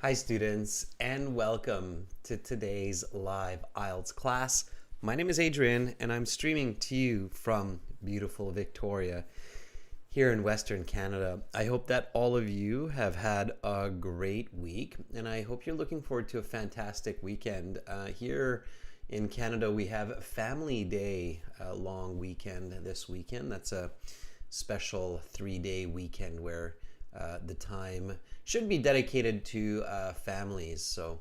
Hi students, and welcome to today's live IELTS class. My name is Adrian and I'm streaming to you from beautiful Victoria here in Western Canada. I hope that all of you have had a great week, and I hope you're looking forward to a fantastic weekend. Here in Canada we have Family Day, a long weekend this weekend. That's a special 3-day weekend where the time should be dedicated to families. So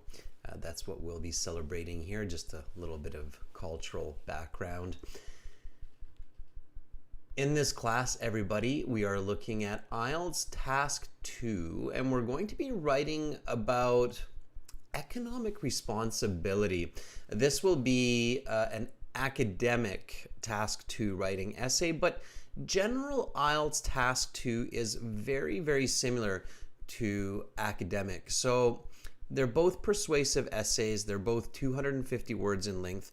that's what we'll be celebrating here, just a little bit of cultural background. In this class, everybody, we are looking at IELTS Task 2, and we're going to be writing about economic responsibility. This will be an academic Task 2 writing essay, but general IELTS Task 2 is very, very similar to academic. So they're both persuasive essays. They're both 250 words in length.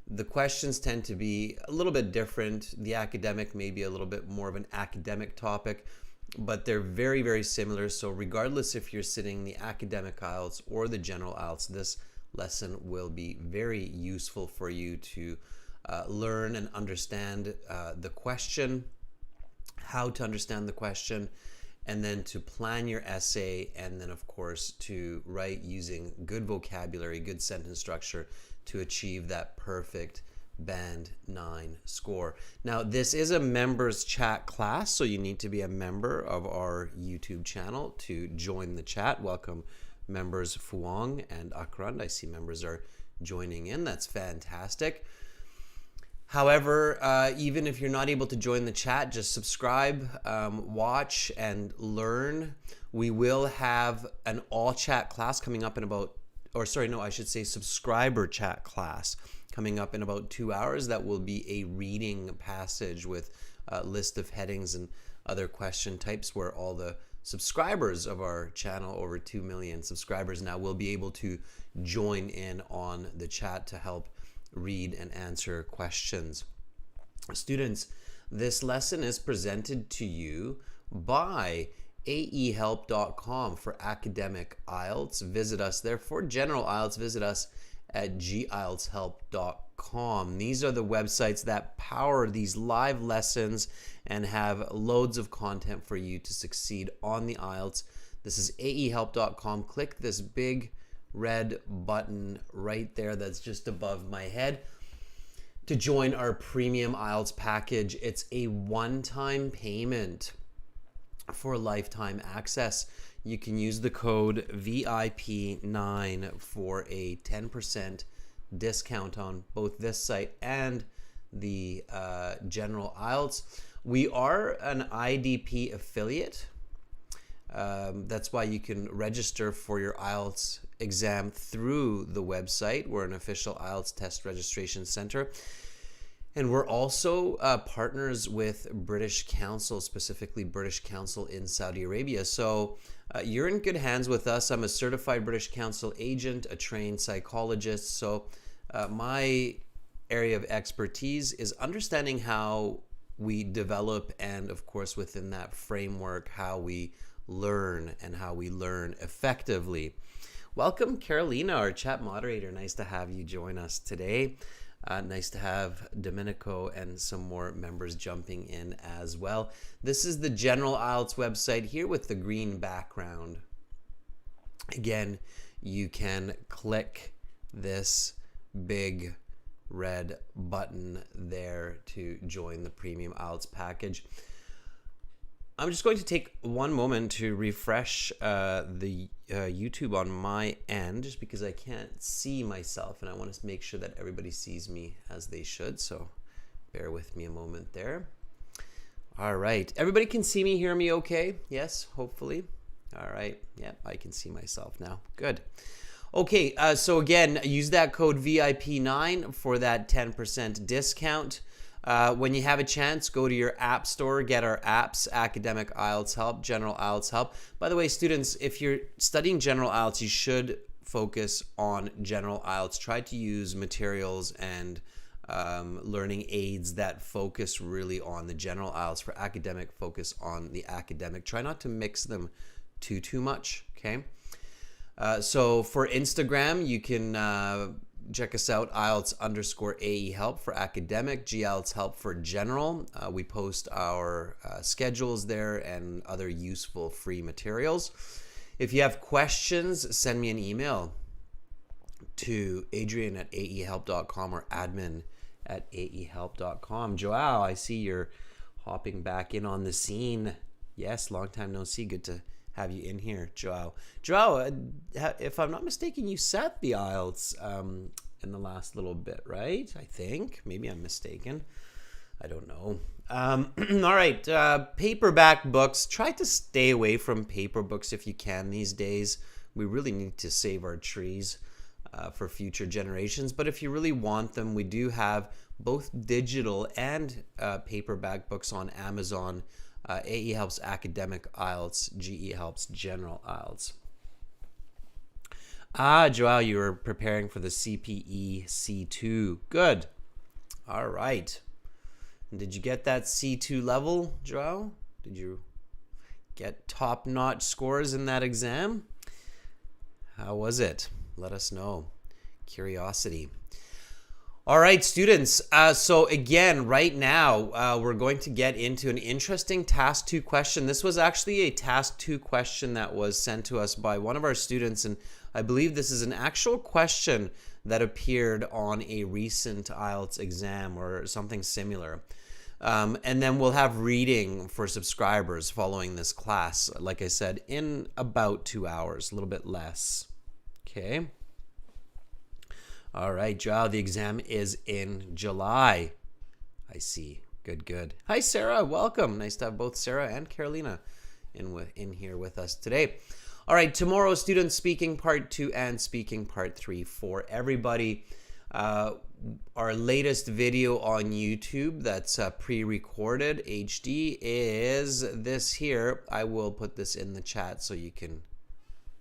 The questions tend to be a little bit different. The academic may be a little bit more of an academic topic, but they're very, very similar. So regardless if you're sitting the academic IELTS or the general IELTS, this lesson will be very useful for you to learn and understand the question, how to understand the question, and then to plan your essay, and then of course to write using good vocabulary, good sentence structure to achieve that perfect band 9 score. Now this is a members chat class, so you need to be a member of our YouTube channel to join the chat. Welcome members Fuang and Akrand. I see members are joining in. That's fantastic. However, even if you're not able to join the chat, just subscribe, watch, and learn. We will have an all chat class coming up in about, or sorry, no, I should say subscriber chat class coming up in about 2 hours. That will be a reading passage with a list of headings and other question types where all the subscribers of our channel, over 2 million subscribers now, will be able to join in on the chat to help read and answer questions. Students, this lesson is presented to you by aehelp.com for academic IELTS. Visit us there. For general IELTS, visit us at gieltshelp.com. These are the websites that power these live lessons and have loads of content for you to succeed on the IELTS. This is aehelp.com. Click this big red button right there that's just above my head to join our premium IELTS package. It's a one-time payment for lifetime access. You can use the code VIP9 for a 10% discount on both this site and the general IELTS. We are an IDP affiliate. That's why you can register for your IELTS exam through the website. We're an official IELTS test registration center. And we're also partners with British Council, specifically British Council in Saudi Arabia. So you're in good hands with us. I'm a certified British Council agent, a trained psychologist. So my area of expertise is understanding how we develop, and of course within that framework, how we learn and how we learn effectively. Welcome, Carolina, our chat moderator. Nice to have you join us today. Nice to have Domenico and some more members jumping in as well. This is the General IELTS website here with the green background. Again, you can click this big red button there to join the premium IELTS package. I'm just going to take one moment to refresh the YouTube on my end, just because I can't see myself and I want to make sure that everybody sees me as they should. So bear with me a moment there. All right. Everybody can see me, hear me okay? Yes, hopefully. All right. Yep, I can see myself now. Good. Okay, so again, use that code VIP9 for that 10% discount. When you have a chance, go to your app store, get our apps, Academic IELTS Help, General IELTS Help. By the way, students, if you're studying General IELTS, you should focus on General IELTS. Try to use materials and learning aids that focus really on the General IELTS. For academic, focus on the academic. Try not to mix them too much, okay? So for Instagram, you can check us out, IELTS_AE help for academic, GIELTS help for general. We post our schedules there and other useful free materials. If you have questions, send me an email to adrian@aehelp.com or admin@aehelp.com. Joao, I see you're hopping back in on the scene. Yes, long time no see. Good to have you in here, Joao. Joao, if I'm not mistaken, you sat the IELTS in the last little bit, right? I think. Maybe I'm mistaken. I don't know. All right. Paperback books. Try to stay away from paper books if you can these days. We really need to save our trees for future generations. But if you really want them, we do have both digital and paperback books on Amazon. AE Helps Academic IELTS, GE Helps General IELTS. Joao, you were preparing for the CPE C2. Good. All right. Did you get that C2 level, Joao? Did you get top-notch scores in that exam? How was it? Let us know. Curiosity. All right, students. So again, right now, we're going to get into an interesting Task 2 question. This was actually a Task 2 question that was sent to us by one of our students, and I believe this is an actual question that appeared on a recent IELTS exam or something similar. And then we'll have reading for subscribers following this class, like I said, in about 2 hours, a little bit less. Okay. All right, Joao, the exam is in July. I see. Good, good. Hi, Sarah. Welcome. Nice to have both Sarah and Carolina in here with us today. All right, tomorrow, students, speaking part 2 and speaking part 3 for everybody. Our latest video on YouTube that's pre-recorded HD is this here. I will put this in the chat so you can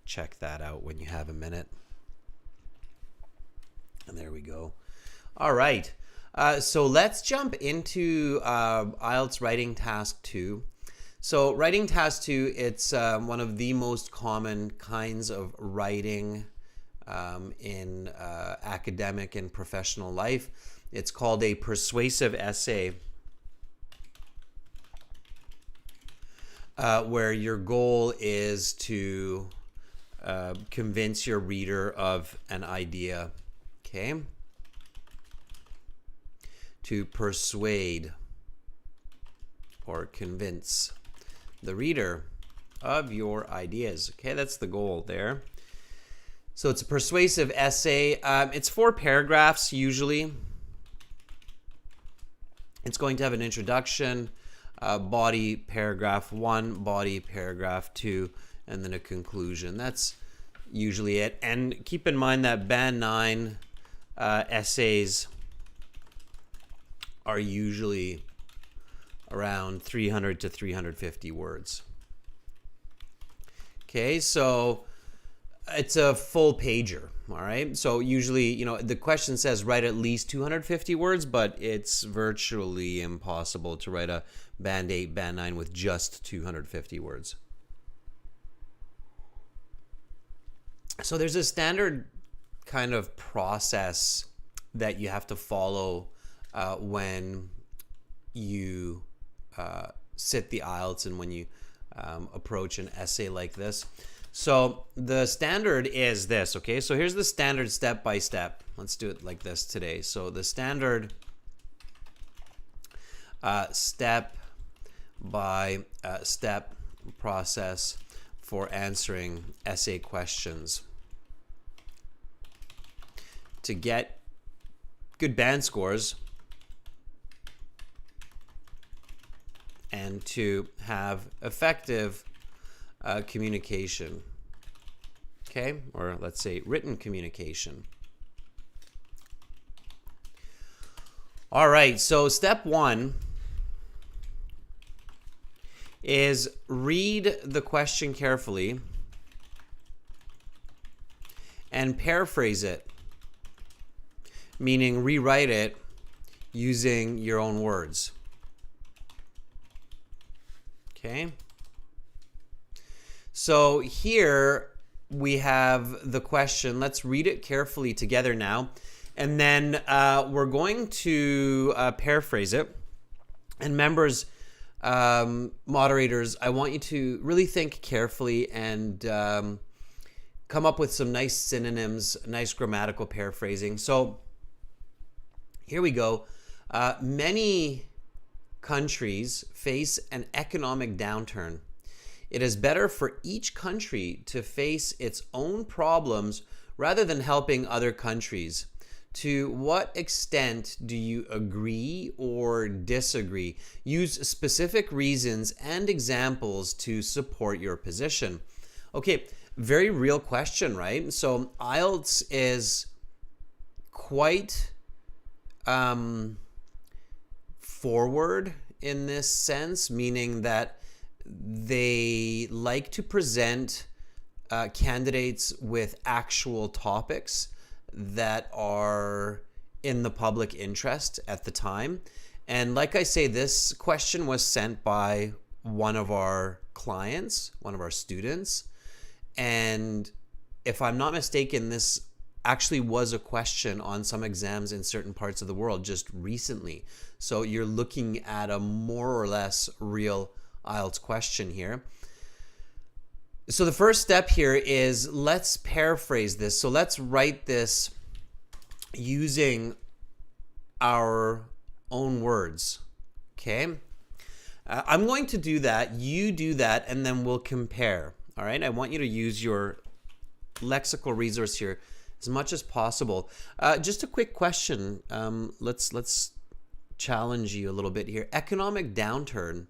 check that out when you have a minute. And there we go. All right. So let's jump into IELTS Writing Task 2. So Writing Task 2, it's one of the most common kinds of writing in academic and professional life. It's called a persuasive essay, where your goal is to convince your reader of an idea. Okay, to persuade or convince the reader of your ideas. Okay, that's the goal there. So it's a persuasive essay. It's 4 paragraphs usually. It's going to have an introduction, body paragraph 1, body paragraph 2, and then a conclusion. That's usually it. And keep in mind that Band 9 essays are usually around 300 to 350 words. Okay, so it's a full pager, all right? So usually, you know, the question says write at least 250 words, but it's virtually impossible to write a Band 8, Band 9 with just 250 words. So there's a standard kind of process that you have to follow when you sit the IELTS and when you approach an essay like this. So the standard is this, okay? So here's the standard step by step. Let's do it like this today. So the standard step by step process for answering essay questions. To get good band scores and to have effective communication, okay, or let's say written communication. All right, so step 1 is read the question carefully and paraphrase it, meaning rewrite it using your own words. Okay? So here, we have the question. Let's read it carefully together now. And then we're going to paraphrase it. And members, moderators, I want you to really think carefully and come up with some nice synonyms, nice grammatical paraphrasing. So here we go. Many countries face an economic downturn. It is better for each country to face its own problems rather than helping other countries. To what extent do you agree or disagree? Use specific reasons and examples to support your position. Okay, very real question, right? So IELTS is quite forward in this sense, meaning that they like to present candidates with actual topics that are in the public interest at the time. And like I say, this question was sent by one of our clients, one of our students. And if I'm not mistaken, this actually was a question on some exams in certain parts of the world just recently. So you're looking at a more or less real IELTS question here. So the first step here is let's paraphrase this. So let's write this using our own words. Okay? I'm going to do that. You do that, and then we'll compare. All right? I want you to use your lexical resource here as much as possible. Just a quick question. Let's challenge you a little bit here. Economic downturn.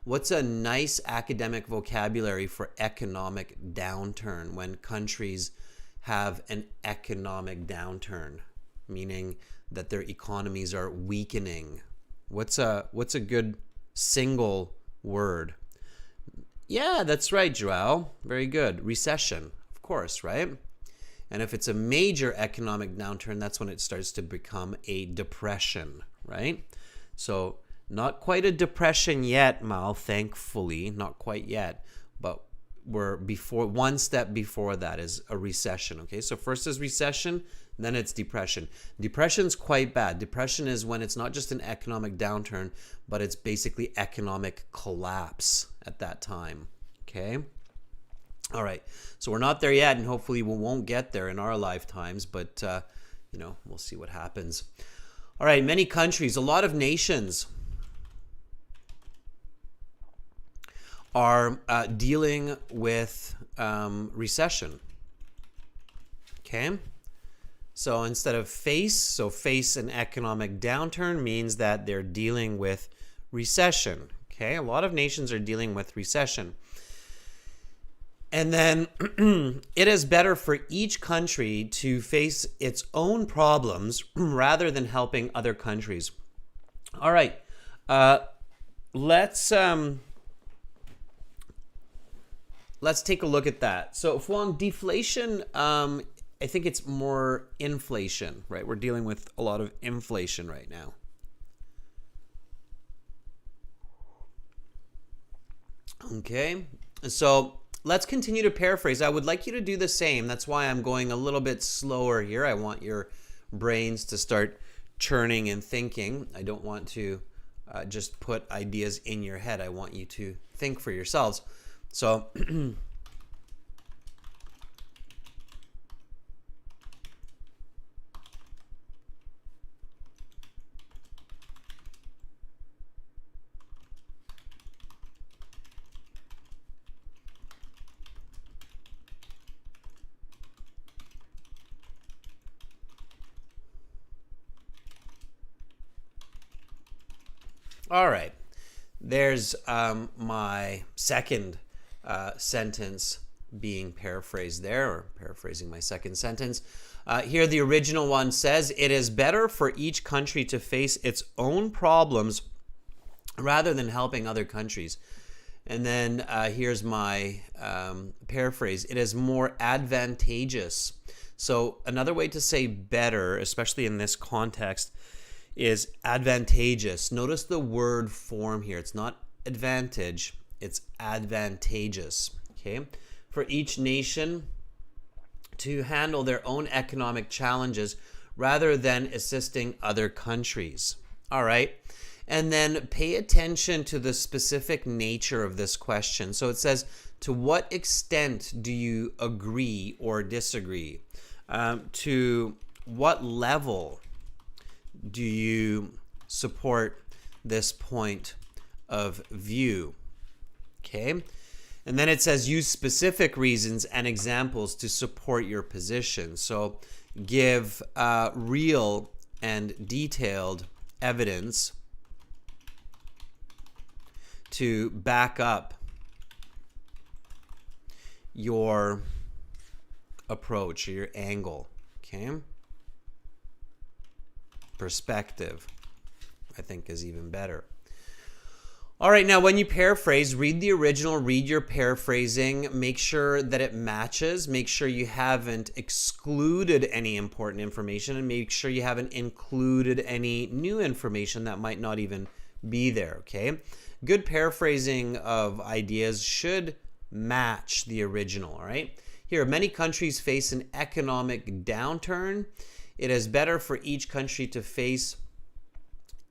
What's a nice academic vocabulary for economic downturn when countries have an economic downturn, meaning that their economies are weakening? What's a good single word? Yeah, that's right, Joel. Very good. Recession, of course, right? And if it's a major economic downturn, that's when it starts to become a depression, right? So not quite a depression yet, Mal, thankfully, not quite yet, but we're one step before that is a recession, okay? So first is recession, then it's depression. Depression's quite bad. Depression is when it's not just an economic downturn, but it's basically economic collapse at that time, okay? All right, so we're not there yet, and hopefully we won't get there in our lifetimes, but, we'll see what happens. All right, many countries, a lot of nations are dealing with recession, okay? So instead of face an economic downturn means that they're dealing with recession, okay? A lot of nations are dealing with recession. And then it is better for each country to face its own problems rather than helping other countries. All right, let's take a look at that. So Fuang, deflation, I think it's more inflation, right? We're dealing with a lot of inflation right now. Okay, so let's continue to paraphrase. I would like you to do the same. That's why I'm going a little bit slower here. I want your brains to start churning and thinking. I don't want to just put ideas in your head. I want you to think for yourselves. So all right, there's my second sentence being paraphrased there, or paraphrasing my second sentence. Here the original one says, it is better for each country to face its own problems rather than helping other countries. And then here's my paraphrase. It is more advantageous. So another way to say better, especially in this context, is advantageous. Notice the word form here. It's not advantage, it's advantageous. Okay. For each nation, to handle their own economic challenges rather than assisting other countries. All right. And then pay attention to the specific nature of this question. So it says, to what extent do you agree or disagree? To what level do you support this point of view? Okay. And then it says, use specific reasons and examples to support your position. So give real and detailed evidence to back up your approach or your angle. Okay. Perspective, I think, is even better. All right, now when you paraphrase, read the original, read your paraphrasing, make sure that it matches, make sure you haven't excluded any important information, and make sure you haven't included any new information that might not even be there, okay? Good paraphrasing of ideas should match the original, all right? Here, many countries face an economic downturn. It is better for each country to face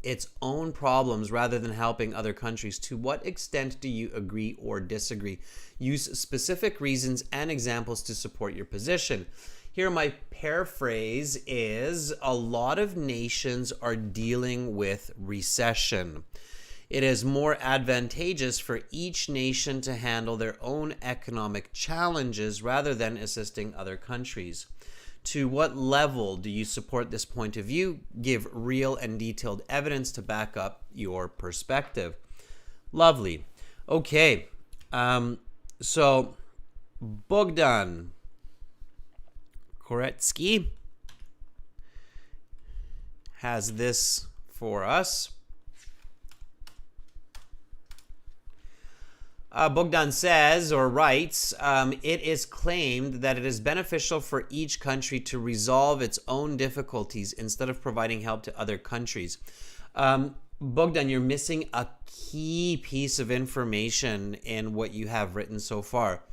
its own problems rather than helping other countries. To what extent do you agree or disagree? Use specific reasons and examples to support your position. Here, my paraphrase is, a lot of nations are dealing with recession. It is more advantageous for each nation to handle their own economic challenges rather than assisting other countries. To what level do you support this point of view? Give real and detailed evidence to back up your perspective. Lovely. Okay. So Bogdan Koretsky has this for us. Bogdan says or writes, it is claimed that it is beneficial for each country to resolve its own difficulties instead of providing help to other countries. Bogdan, you're missing a key piece of information in what you have written so far.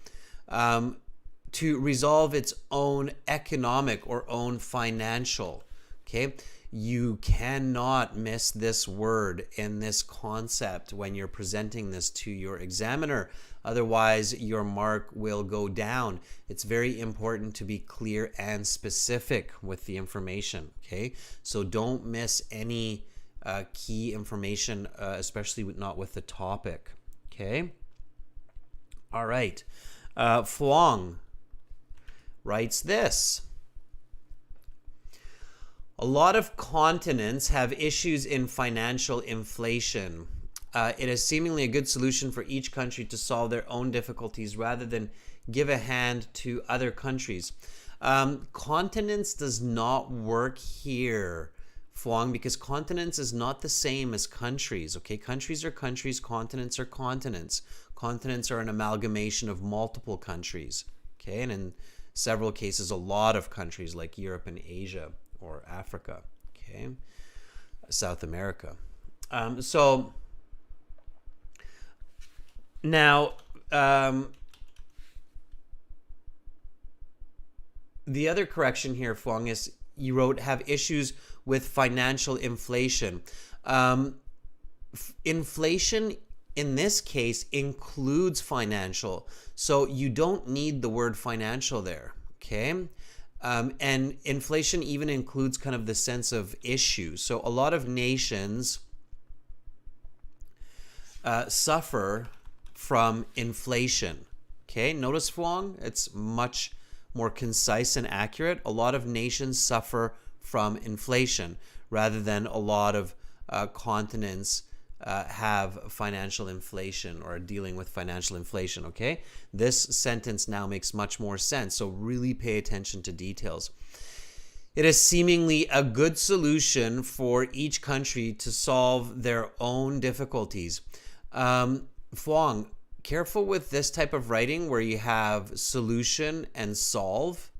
To resolve its own economic or own financial, okay? You cannot miss this word in this concept when you're presenting this to your examiner. Otherwise, your mark will go down. It's very important to be clear and specific with the information, okay? So don't miss any key information, especially not with the topic, okay? All right. Fuang writes this. A lot of continents have issues in financial inflation. It is seemingly a good solution for each country to solve their own difficulties rather than give a hand to other countries. Continents does not work here, Fuang, because continents is not the same as countries, okay? Countries are countries, continents are continents. Continents are an amalgamation of multiple countries, okay? And in several cases, a lot of countries like Europe and Asia, or Africa, okay, South America. So now the other correction here, Fuang, is you wrote have issues with financial inflation. Inflation in this case includes financial, so you don't need the word financial there, okay? And inflation even includes kind of the sense of issue. So a lot of nations suffer from inflation. Okay, notice, Fuang, it's much more concise and accurate. A lot of nations suffer from inflation rather than a lot of continents have financial inflation or are dealing with financial inflation, okay? This sentence now makes much more sense, so really pay attention to details. It is seemingly a good solution for each country to solve their own difficulties. Fuang, careful with this type of writing where you have solution and solve.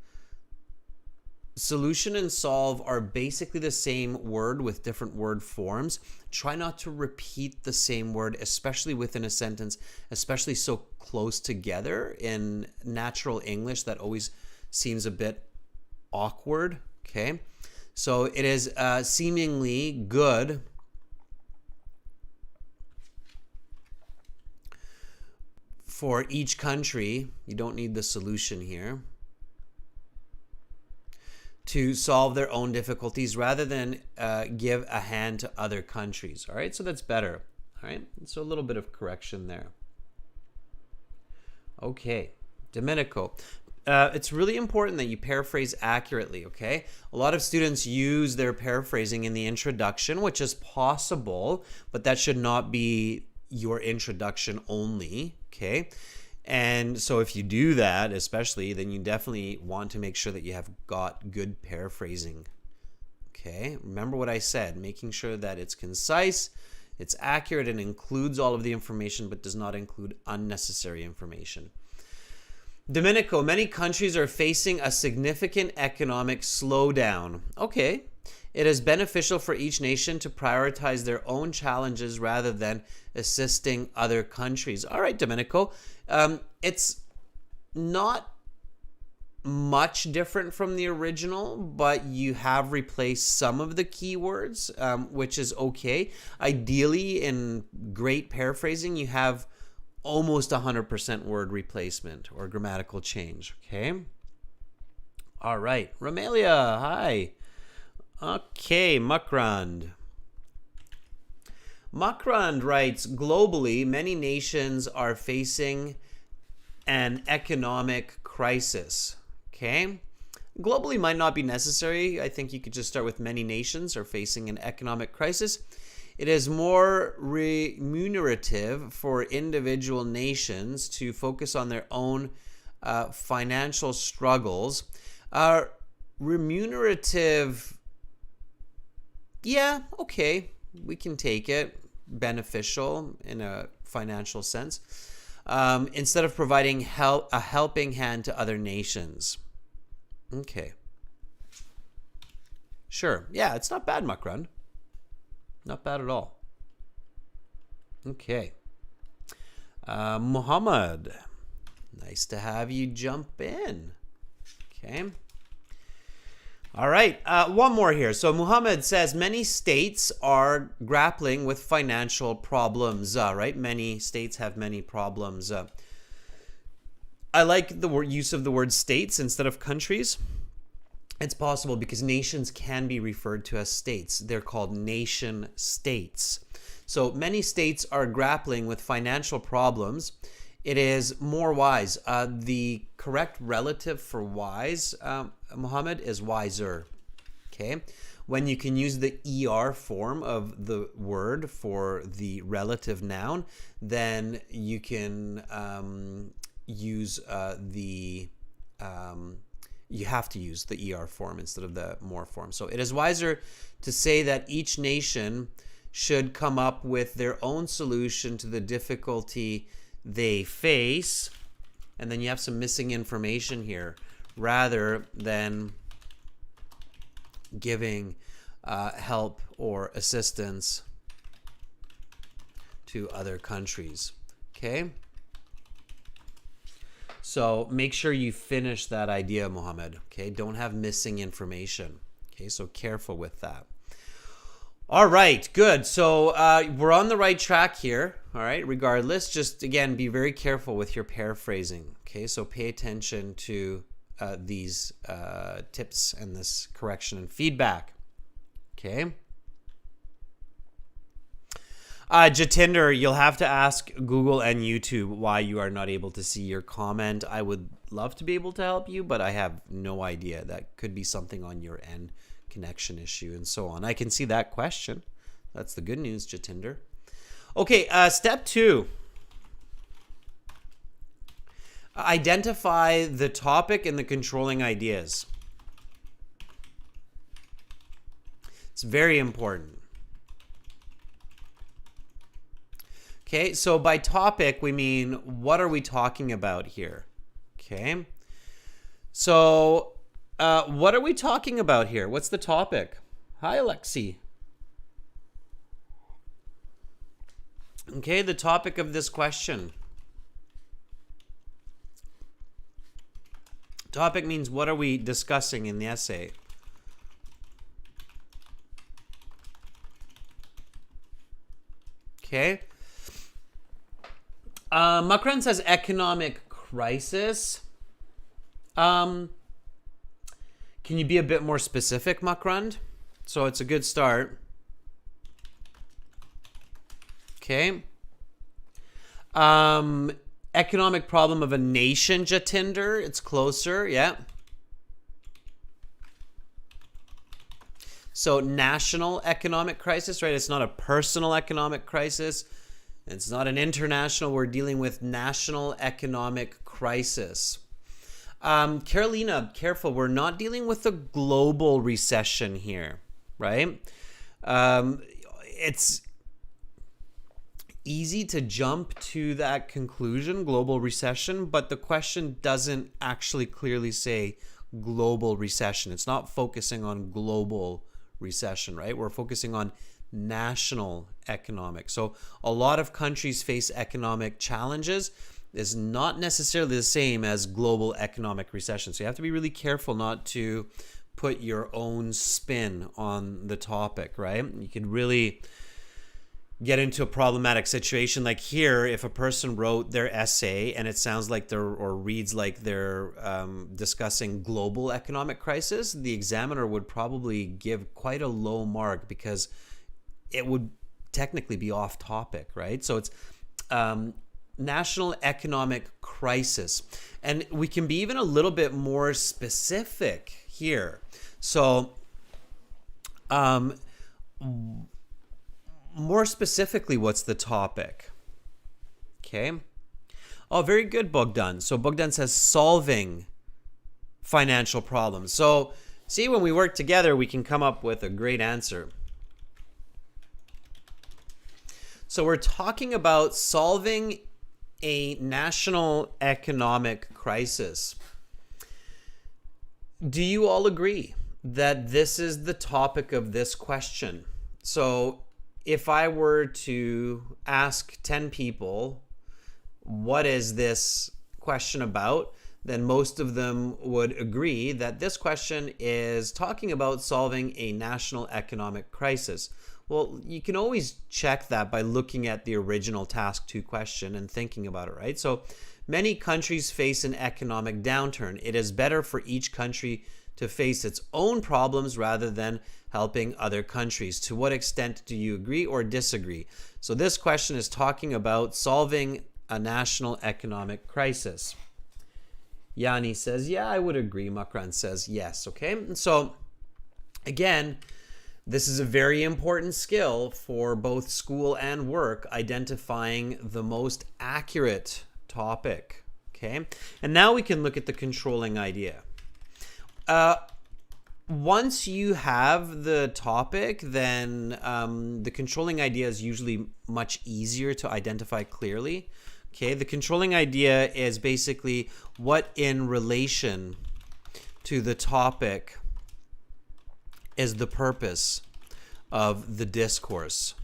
Solution and solve are basically the same word with different word forms. Try not to repeat the same word, especially within a sentence, especially so close together. In natural English, that always seems a bit awkward. Okay, so it is seemingly good for each country. You don't need the solution here, to solve their own difficulties rather than give a hand to other countries. All right, so that's better. All right, so a little bit of correction there. Okay, Domenico. It's really important that you paraphrase accurately, okay? A lot of students use their paraphrasing in the introduction, which is possible, but that should not be your introduction only, okay? And so if you do that, especially, then you definitely want to make sure that you have got good paraphrasing, okay? Remember what I said, making sure that it's concise, it's accurate, and includes all of the information, but does not include unnecessary information. Domenico, many countries are facing a significant economic slowdown. Okay. It is beneficial for each nation to prioritize their own challenges rather than assisting other countries. All right, Domenico. It's not much different from the original, but you have replaced some of the keywords, which is okay. Ideally, in great paraphrasing, you have almost 100% word replacement or grammatical change, okay? All right, Romelia, hi. Okay, Mukrand. Mukrand writes, globally, many nations are facing an economic crisis, okay? Globally might not be necessary. I think you could just start with many nations are facing an economic crisis. It is more remunerative for individual nations to focus on their own financial struggles. Remunerative, yeah, okay, we can take it. Beneficial in a financial sense. Instead of providing a helping hand to other nations. Okay. Sure. Yeah, it's not bad, Mukrun. Not bad at all. Okay. Muhammad, nice to have you jump in. Okay. All right. One more here. So Muhammad says many states are grappling with financial problems. Right? Many states have many problems. I like the use of the word states instead of countries. It's possible because nations can be referred to as states. They're called nation states. So many states are grappling with financial problems. It is more wise. The correct relative for wise, Muhammad, is wiser. Okay? When you can use the ER form of the word for the relative noun, then you can use you have to use the ER form instead of the more form. So it is wiser to say that each nation should come up with their own solution to the difficulty they face. And then you have some missing information here, rather than giving help or assistance to other countries. Okay? So make sure you finish that idea, Mohammed. Okay, don't have missing information. Okay, so careful with that. All right, good. So we're on the right track here. All right, regardless, just again, be very careful with your paraphrasing. Okay, so pay attention to these tips and this correction and feedback. Okay. Jatinder, you'll have to ask Google and YouTube why you are not able to see your comment. I would love to be able to help you, but I have no idea. That could be something on your end, connection issue and so on. I can see that question. That's the good news, Jatinder. Okay, step 2. Identify the topic and the controlling ideas. It's very important. Okay, so by topic, we mean, what are we talking about here? Okay, so what are we talking about here? What's the topic? Hi, Alexi. Okay, the topic of this question. Topic means what are we discussing in the essay? Okay. Makran says economic crisis. Can you be a bit more specific, Makrand? So it's a good start. Okay. Economic problem of a nation, Jatinder. It's closer, yeah. So national economic crisis, right? It's not a personal economic crisis. It's not an international. We're dealing with national economic crisis. Carolina, careful. We're not dealing with a global recession here, right? It's easy to jump to that conclusion, global recession, but the question doesn't actually clearly say global recession. It's not focusing on global recession, right? We're focusing on national economic. So a lot of countries face economic challenges is not necessarily the same as global economic recession. So you have to be really careful not to put your own spin on the topic, right? You could really get into a problematic situation. Like here, if a person wrote their essay and it sounds like they're, or reads like they're discussing global economic crisis, the examiner would probably give quite a low mark because it would technically be off topic, right? So it's national economic crisis. And we can be even a little bit more specific here. So more specifically, what's the topic? Okay. Oh, very good, Bogdan. So Bogdan says solving financial problems. So see, when we work together, we can come up with a great answer. So we're talking about solving a national economic crisis. Do you all agree that this is the topic of this question? So if I were to ask 10 people, what is this question about? Then most of them would agree that this question is talking about solving a national economic crisis. Well, you can always check that by looking at the original task 2 question and thinking about it, right? So many countries face an economic downturn. It is better for each country to face its own problems rather than helping other countries. To what extent do you agree or disagree? So this question is talking about solving a national economic crisis. Yanni says, yeah, I would agree. Makran says, yes. Okay. And so again, this is a very important skill for both school and work, identifying the most accurate topic. Okay. And now we can look at the controlling idea. Once you have the topic, then the controlling idea is usually much easier to identify clearly. Okay, the controlling idea is basically what in relation to the topic is the purpose of the discourse.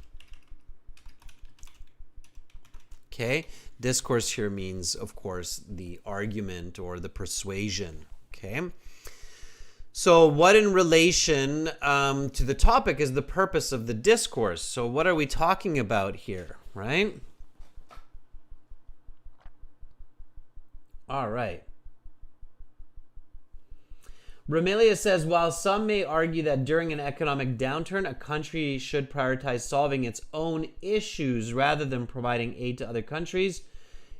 Okay, discourse here means, of course, the argument or the persuasion. Okay. So what in relation to the topic is the purpose of the discourse? So what are we talking about here, right? All right. Romelia says, while some may argue that during an economic downturn, a country should prioritize solving its own issues rather than providing aid to other countries,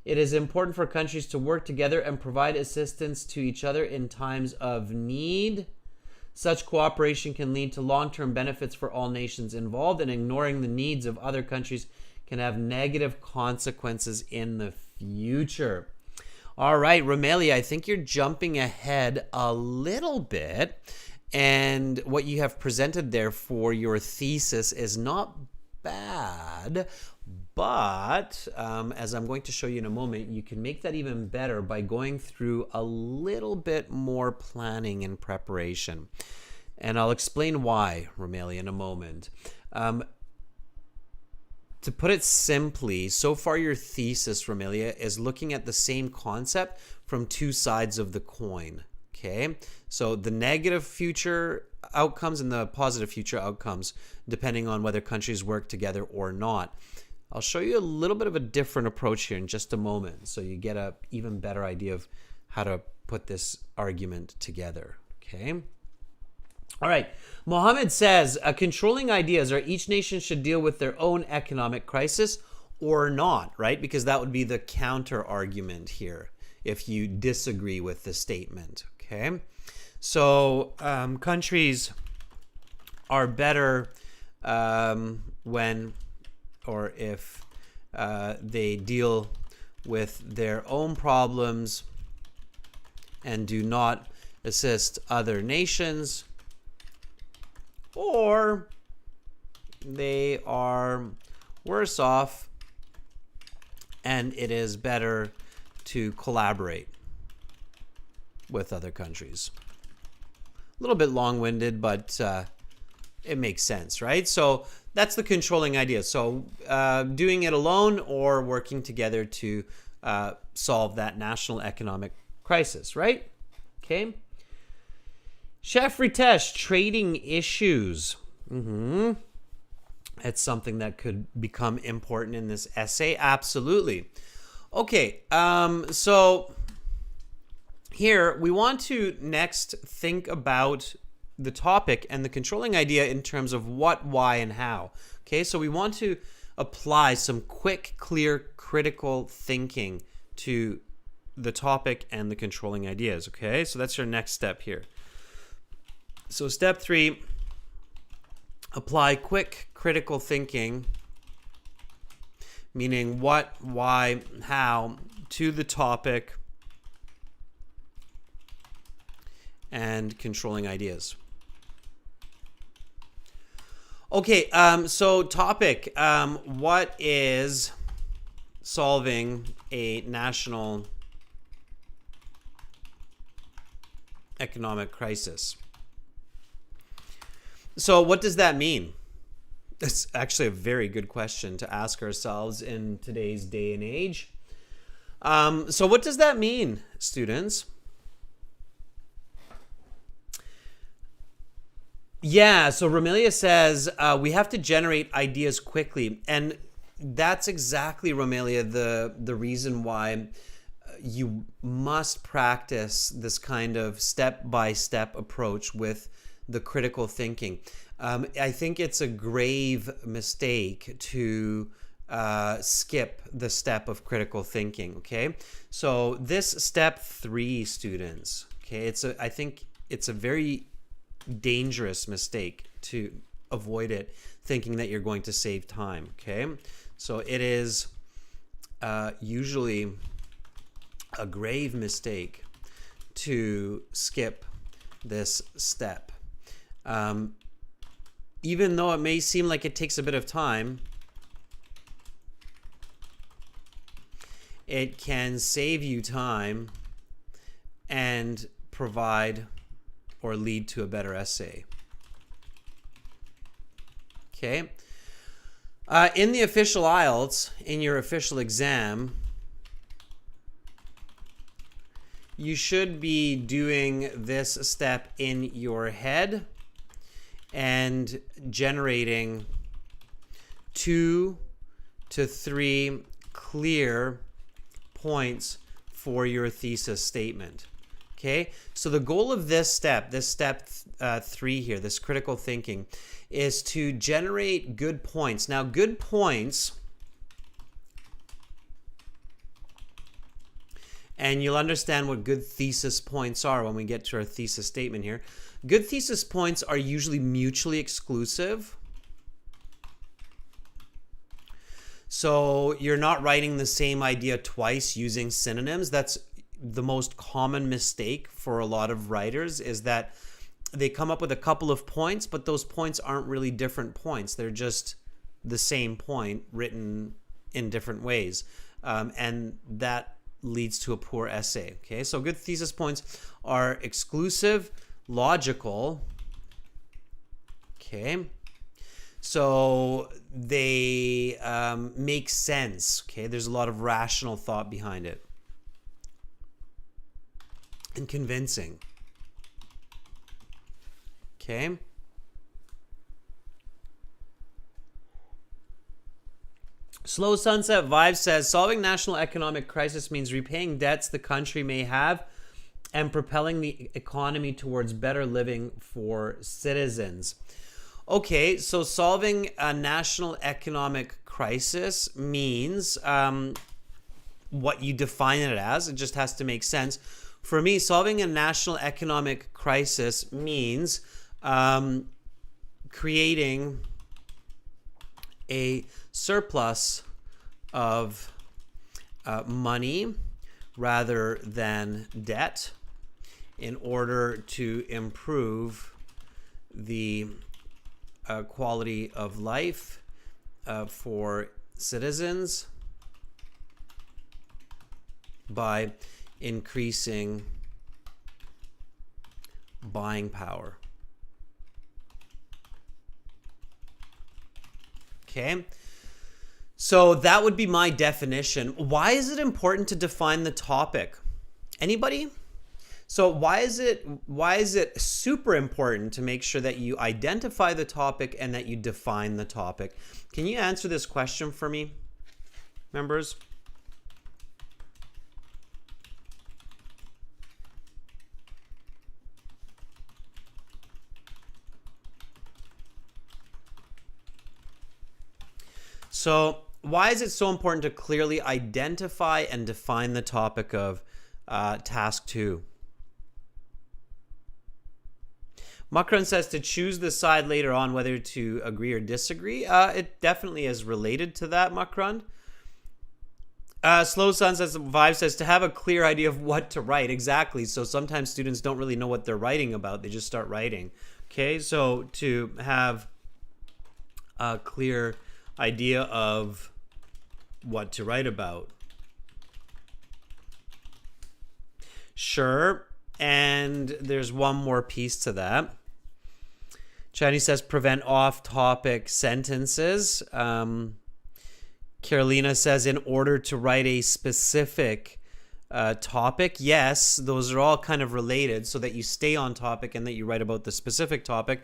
it is important for countries to work together and provide assistance to each other in times of need. Such cooperation can lead to long-term benefits for all nations involved, and ignoring the needs of other countries can have negative consequences in the future. All right, Romelia, I think you're jumping ahead a little bit, and what you have presented there for your thesis is not bad, but as I'm going to show you in a moment, you can make that even better by going through a little bit more planning and preparation. And I'll explain why, Romelia, in a moment. To put it simply, so far your thesis, Romelia, is looking at the same concept from 2 sides of the coin. Okay, so the negative future outcomes and the positive future outcomes, depending on whether countries work together or not. I'll show you a little bit of a different approach here in just a moment, so you get an even better idea of how to put this argument together. Okay. All right. Mohammed says, controlling ideas are each nation should deal with their own economic crisis or not, right? Because that would be the counter argument here if you disagree with the statement. Okay. So countries are better when or if they deal with their own problems and do not assist other nations, or they are worse off and it is better to collaborate with other countries. A little bit long-winded, but it makes sense, right? So that's the controlling idea. So doing it alone or working together to solve that national economic crisis, right? Okay. Chef Ritesh, trading issues. It's something that could become important in this essay. Absolutely. Okay. So here we want to next think about the topic and the controlling idea in terms of what, why, and how. Okay. So we want to apply some quick, clear, critical thinking to the topic and the controlling ideas. Okay. So that's your next step here. So step 3, apply quick critical thinking, meaning what, why, how, to the topic and controlling ideas. Okay, so topic, what is solving a national economic crisis? So what does that mean? That's actually a very good question to ask ourselves in today's day and age. So what does that mean, students? Yeah, so Romelia says we have to generate ideas quickly. And that's exactly, Romelia, the reason why you must practice this kind of step-by-step approach with the critical thinking. I think it's a grave mistake to skip the step of critical thinking. Okay, so this step 3, students. Okay, I think it's a very dangerous mistake to avoid it, thinking that you're going to save time. Okay, so it is usually a grave mistake to skip this step. Even though it may seem like it takes a bit of time, it can save you time and provide or lead to a better essay. Okay. In the official IELTS, in your official exam, you should be doing this step in your head and generating 2 to 3 clear points for your thesis statement. Okay, so the goal of this step 3 here, this critical thinking, is to generate good points. Now, good points, and you'll understand what good thesis points are when we get to our thesis statement here. Good thesis points are usually mutually exclusive. So you're not writing the same idea twice using synonyms. That's the most common mistake for a lot of writers, is that they come up with a couple of points, but those points aren't really different points. They're just the same point written in different ways. And that leads to a poor essay. Okay, so good thesis points are exclusive, logical. Okay, so they make sense. Okay, there's a lot of rational thought behind it and convincing. Okay. Slow Sunset Vibe says, solving national economic crisis means repaying debts the country may have and propelling the economy towards better living for citizens. Okay, so solving a national economic crisis means what you define it as. It just has to make sense. For me, solving a national economic crisis means creating a surplus of money rather than debt in order to improve the quality of life for citizens by increasing buying power. Okay, so that would be my definition. Why is it important to define the topic? Anybody? So why is it super important to make sure that you identify the topic and that you define the topic? Can you answer this question for me, members? So why is it so important to clearly identify and define the topic of task 2? Makran says to choose the side later on whether to agree or disagree. It definitely is related to that, Makran. Slow Sun says, Vibe says to have a clear idea of what to write. Exactly. So sometimes students don't really know what they're writing about. They just start writing. Okay, so to have a clear idea of what to write about. Sure. And there's one more piece to that. Chani says prevent off-topic sentences. Carolina says in order to write a specific topic. Yes, those are all kind of related so that you stay on topic and that you write about the specific topic.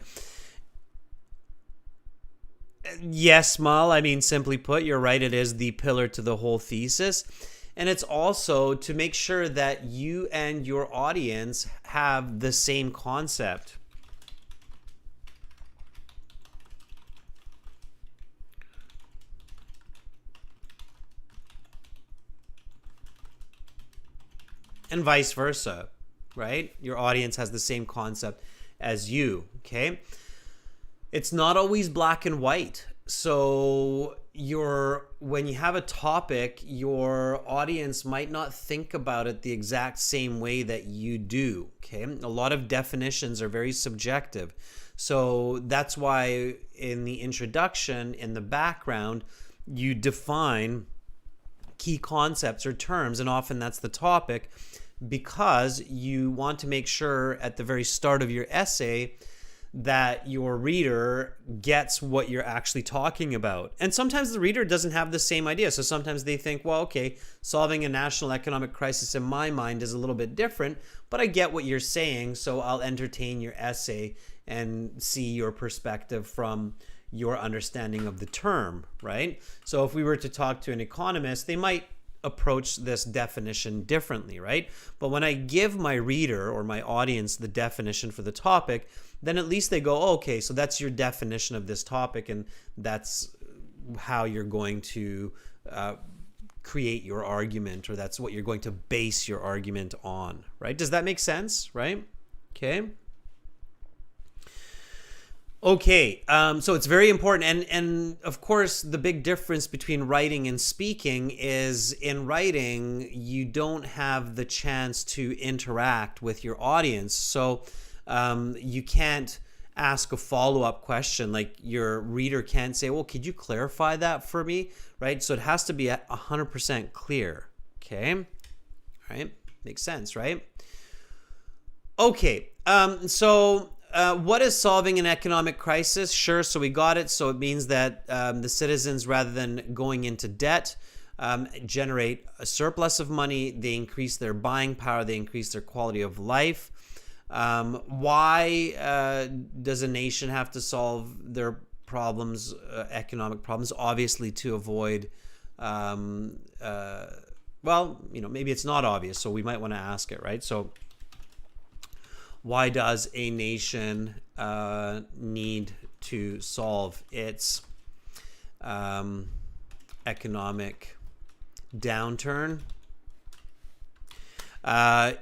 Yes, Mal, I mean, simply put, you're right. It is the pillar to the whole thesis. And it's also to make sure that you and your audience have the same concept. And vice versa, right? Your audience has the same concept as you, okay? It's not always black and white. So when you have a topic, your audience might not think about it the exact same way that you do, okay? A lot of definitions are very subjective. So that's why in the introduction, in the background, you define key concepts or terms, and often that's the topic, because you want to make sure at the very start of your essay that your reader gets what you're actually talking about. And sometimes the reader doesn't have the same idea. So sometimes they think, well, okay, solving a national economic crisis in my mind is a little bit different, but I get what you're saying, so I'll entertain your essay and see your perspective from your understanding of the term, right? So if we were to talk to an economist, they might approach this definition differently, right? But when I give my reader or my audience the definition for the topic, then at least they go, oh, okay, so that's your definition of this topic, and that's how you're going to create your argument, or that's what you're going to base your argument on, right? Does that make sense, right? Okay. Okay, so it's very important, and of course the big difference between writing and speaking is in writing you don't have the chance to interact with your audience, so you can't ask a follow-up question. Like your reader can't say, well, could you clarify that for me, right? So it has to be 100% clear. Okay, all right, makes sense, right? Okay, so what is solving an economic crisis? Sure, so we got it. So it means that the citizens, rather than going into debt, generate a surplus of money. They increase their buying power. They increase their quality of life. Why does a nation have to solve their problems, economic problems? Obviously, to avoid, well, maybe it's not obvious, so we might want to ask it, right? So, why does a nation need to solve its economic downturn?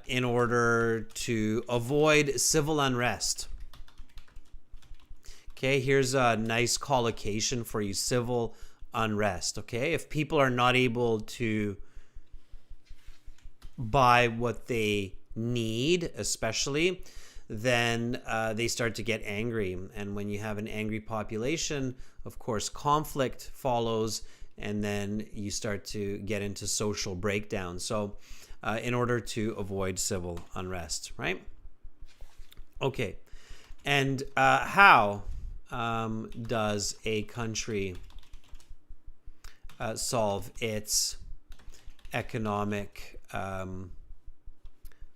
In order to avoid civil unrest. Okay, here's a nice collocation for you: civil unrest. Okay, if people are not able to buy what they need, especially, then they start to get angry. And when you have an angry population, of course, conflict follows, and then you start to get into social breakdown. So, in order to avoid civil unrest, right? Okay, and how does a country solve its economic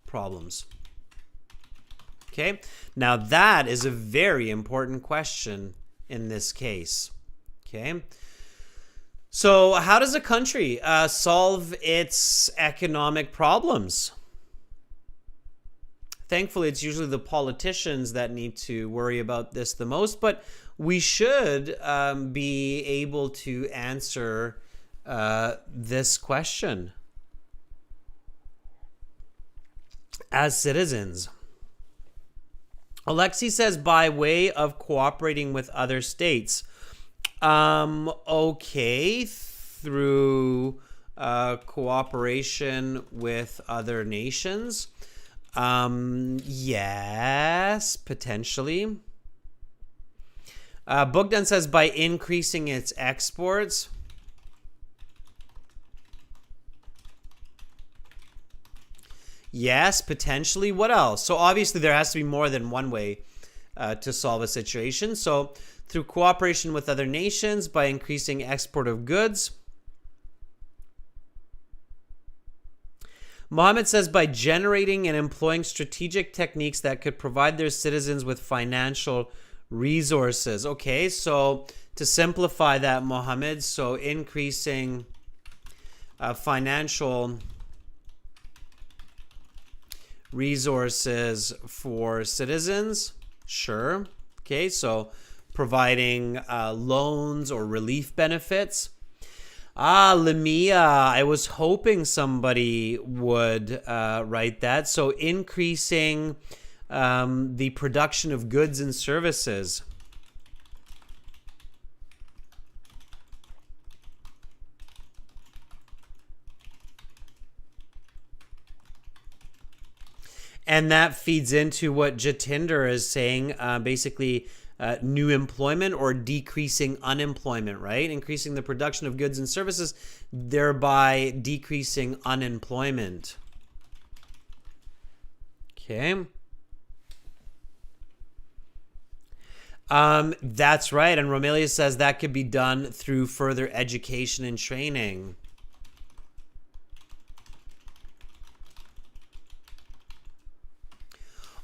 problems? Okay, now that is a very important question in this case. Okay. So how does a country solve its economic problems? Thankfully, it's usually the politicians that need to worry about this the most, but we should be able to answer this question as citizens. Alexi says, by way of cooperating with other states. Okay, through cooperation with other nations. Yes, potentially. Bogdan says, by increasing its exports. Yes, potentially. What else? So obviously there has to be more than one way to solve a situation. So through cooperation with other nations, by increasing export of goods. Mohammed says, by generating and employing strategic techniques that could provide their citizens with financial resources. Okay, so to simplify that, Mohammed, so increasing financial resources for citizens. Sure. Okay, so providing loans or relief benefits. Lamia, I was hoping somebody would write that. So increasing the production of goods and services. And that feeds into what Jatinder is saying, basically new employment or decreasing unemployment, right? Increasing the production of goods and services, thereby decreasing unemployment. Okay. That's right. And Romelia says that could be done through further education and training.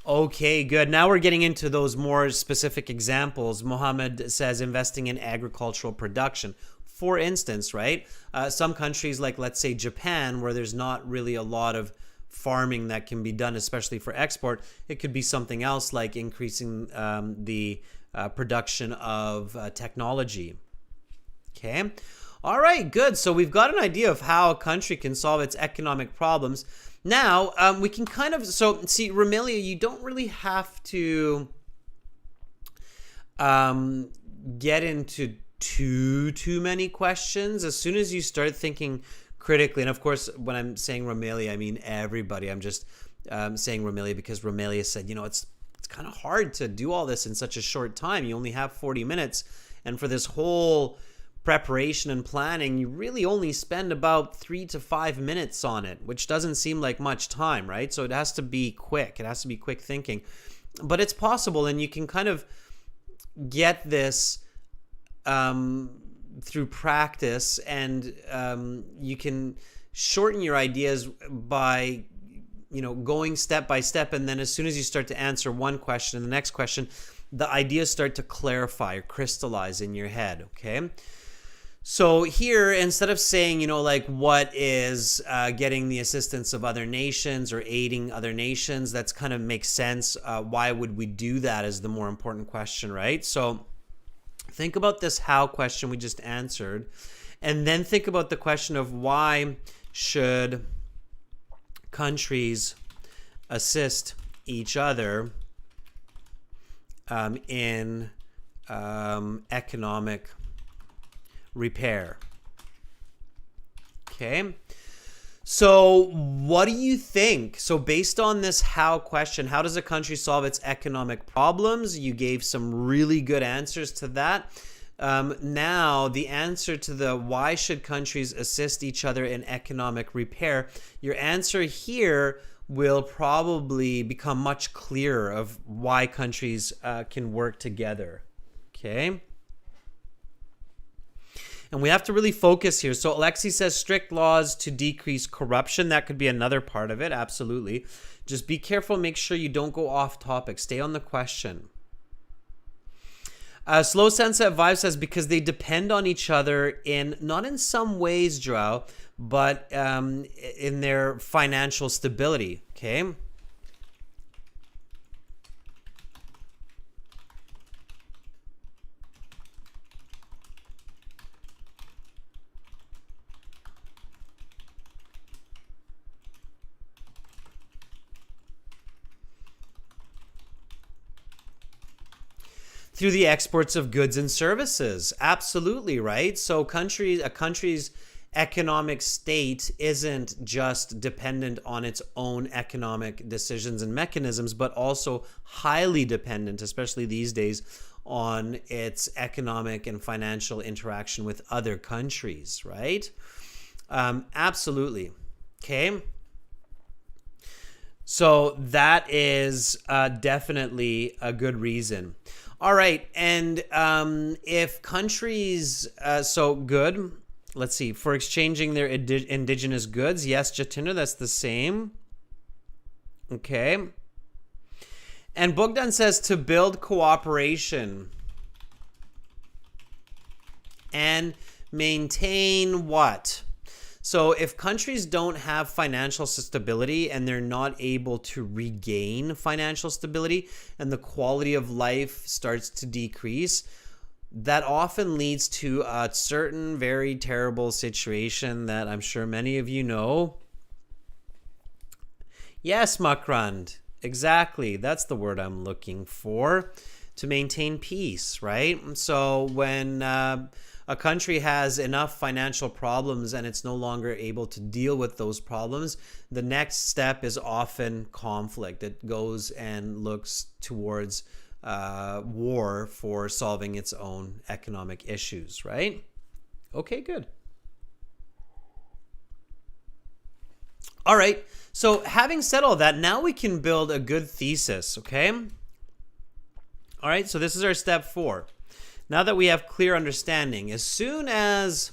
Okay, good. Now we're getting into those more specific examples. Mohammed says investing in agricultural production. For instance, right? Some countries like, let's say, Japan, where there's not really a lot of farming that can be done, especially for export, it could be something else like increasing the production of technology. Okay. All right, good. So we've got an idea of how a country can solve its economic problems. Now, we can kind of, so see, Romelia, you don't really have to get into too many questions. As soon as you start thinking critically, and of course, when I'm saying Romelia, I mean everybody. I'm just saying Romelia because Romelia said, it's kind of hard to do all this in such a short time. You only have 40 minutes. And for this whole preparation and planning, you really only spend about 3 to 5 minutes on it, which doesn't seem like much time, right? So it has to be quick. It has to be quick thinking. But it's possible, and you can kind of get this through practice, and you can shorten your ideas by going step by step. And then as soon as you start to answer one question and the next question, the ideas start to clarify or crystallize in your head. Okay. So here, instead of saying, what is getting the assistance of other nations or aiding other nations, that's kind of makes sense. Why would we do that is the more important question, right? So think about this how question we just answered, and then think about the question of why should countries assist each other in economic repair. Okay. So what do you think? So based on this how question, how does a country solve its economic problems? You gave some really good answers to that. Now the answer to the why should countries assist each other in economic repair, your answer here will probably become much clearer of why countries can work together. Okay. And we have to really focus here. So Alexi says strict laws to decrease corruption. That could be another part of it. Absolutely. Just be careful. Make sure you don't go off topic. Stay on the question. Slow Sunset Vibe says because they depend on each other not in some ways, Joao, but in their financial stability. Okay. Through the exports of goods and services. Absolutely, right? So a country's economic state isn't just dependent on its own economic decisions and mechanisms, but also highly dependent, especially these days, on its economic and financial interaction with other countries, right? Absolutely. Okay. So that is definitely a good reason. All right, and if countries, so good, let's see, for exchanging their indigenous goods, yes, Jatinder, that's the same. Okay. And Bogdan says to build cooperation and maintain what? So if countries don't have financial stability and they're not able to regain financial stability and the quality of life starts to decrease, that often leads to a certain very terrible situation that I'm sure many of you know. Yes, Makrand, exactly. That's the word I'm looking for. To maintain peace, right? So when a country has enough financial problems and it's no longer able to deal with those problems, the next step is often conflict. It goes and looks towards war for solving its own economic issues, right? Okay, good. All right, so having said all that, now we can build a good thesis, okay? All right, so this is our step 4. Now that we have clear understanding, as soon as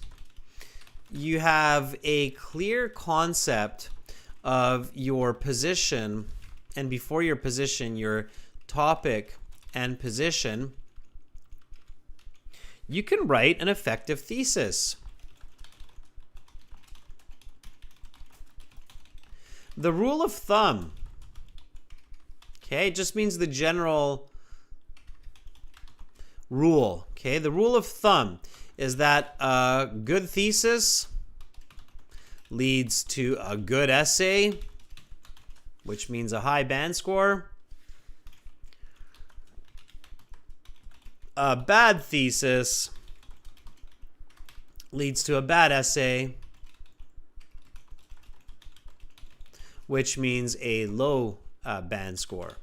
you have a clear concept of your position, and before your position, your topic and position, you can write an effective thesis. The rule of thumb, okay, it just means the general rule. Okay, the rule of thumb is that a good thesis leads to a good essay, which means a high band score. A bad thesis leads to a bad essay, which means a low band score.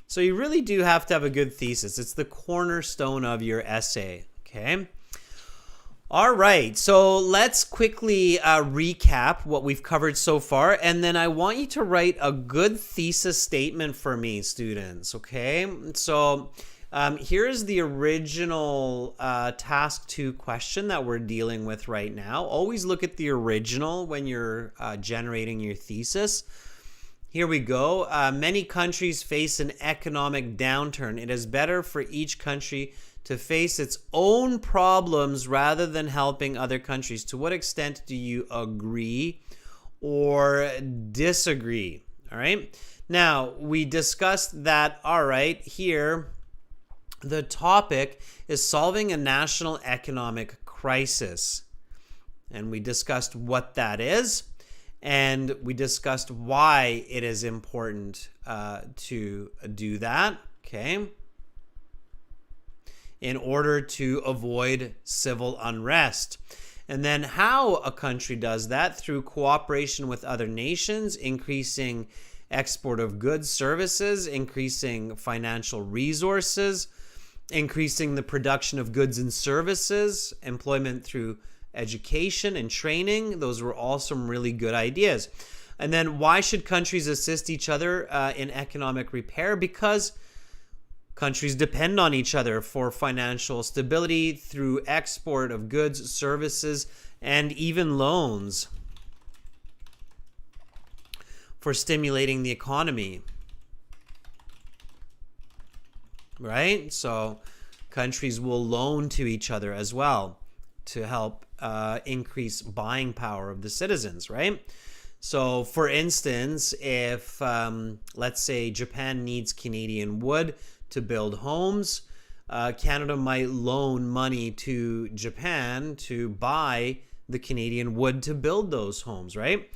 So you really do have to have a good thesis. It's the cornerstone of your essay, okay? All right, so let's quickly recap what we've covered so far, and then I want you to write a good thesis statement for me, students, okay? So here's the original task 2 question that we're dealing with right now. Always look at the original when you're generating your thesis. Here we go. Many countries face an economic downturn. It is better for each country to face its own problems rather than helping other countries. To what extent do you agree or disagree? All right. Now, we discussed that. All right. Here, the topic is solving a national economic crisis. And we discussed what that is. And we discussed why it is important to do that, okay, in order to avoid civil unrest. And then how a country does that: through cooperation with other nations, increasing export of goods, services, increasing financial resources, increasing the production of goods and services, employment through education and training. Those were all some really good ideas. And then why should countries assist each other in economic repair? Because countries depend on each other for financial stability through export of goods, services, and even loans for stimulating the economy. Right? So countries will loan to each other as well to help increase buying power of the citizens, right? So, for instance, if, let's say, Japan needs Canadian wood to build homes, Canada might loan money to Japan to buy the Canadian wood to build those homes, right?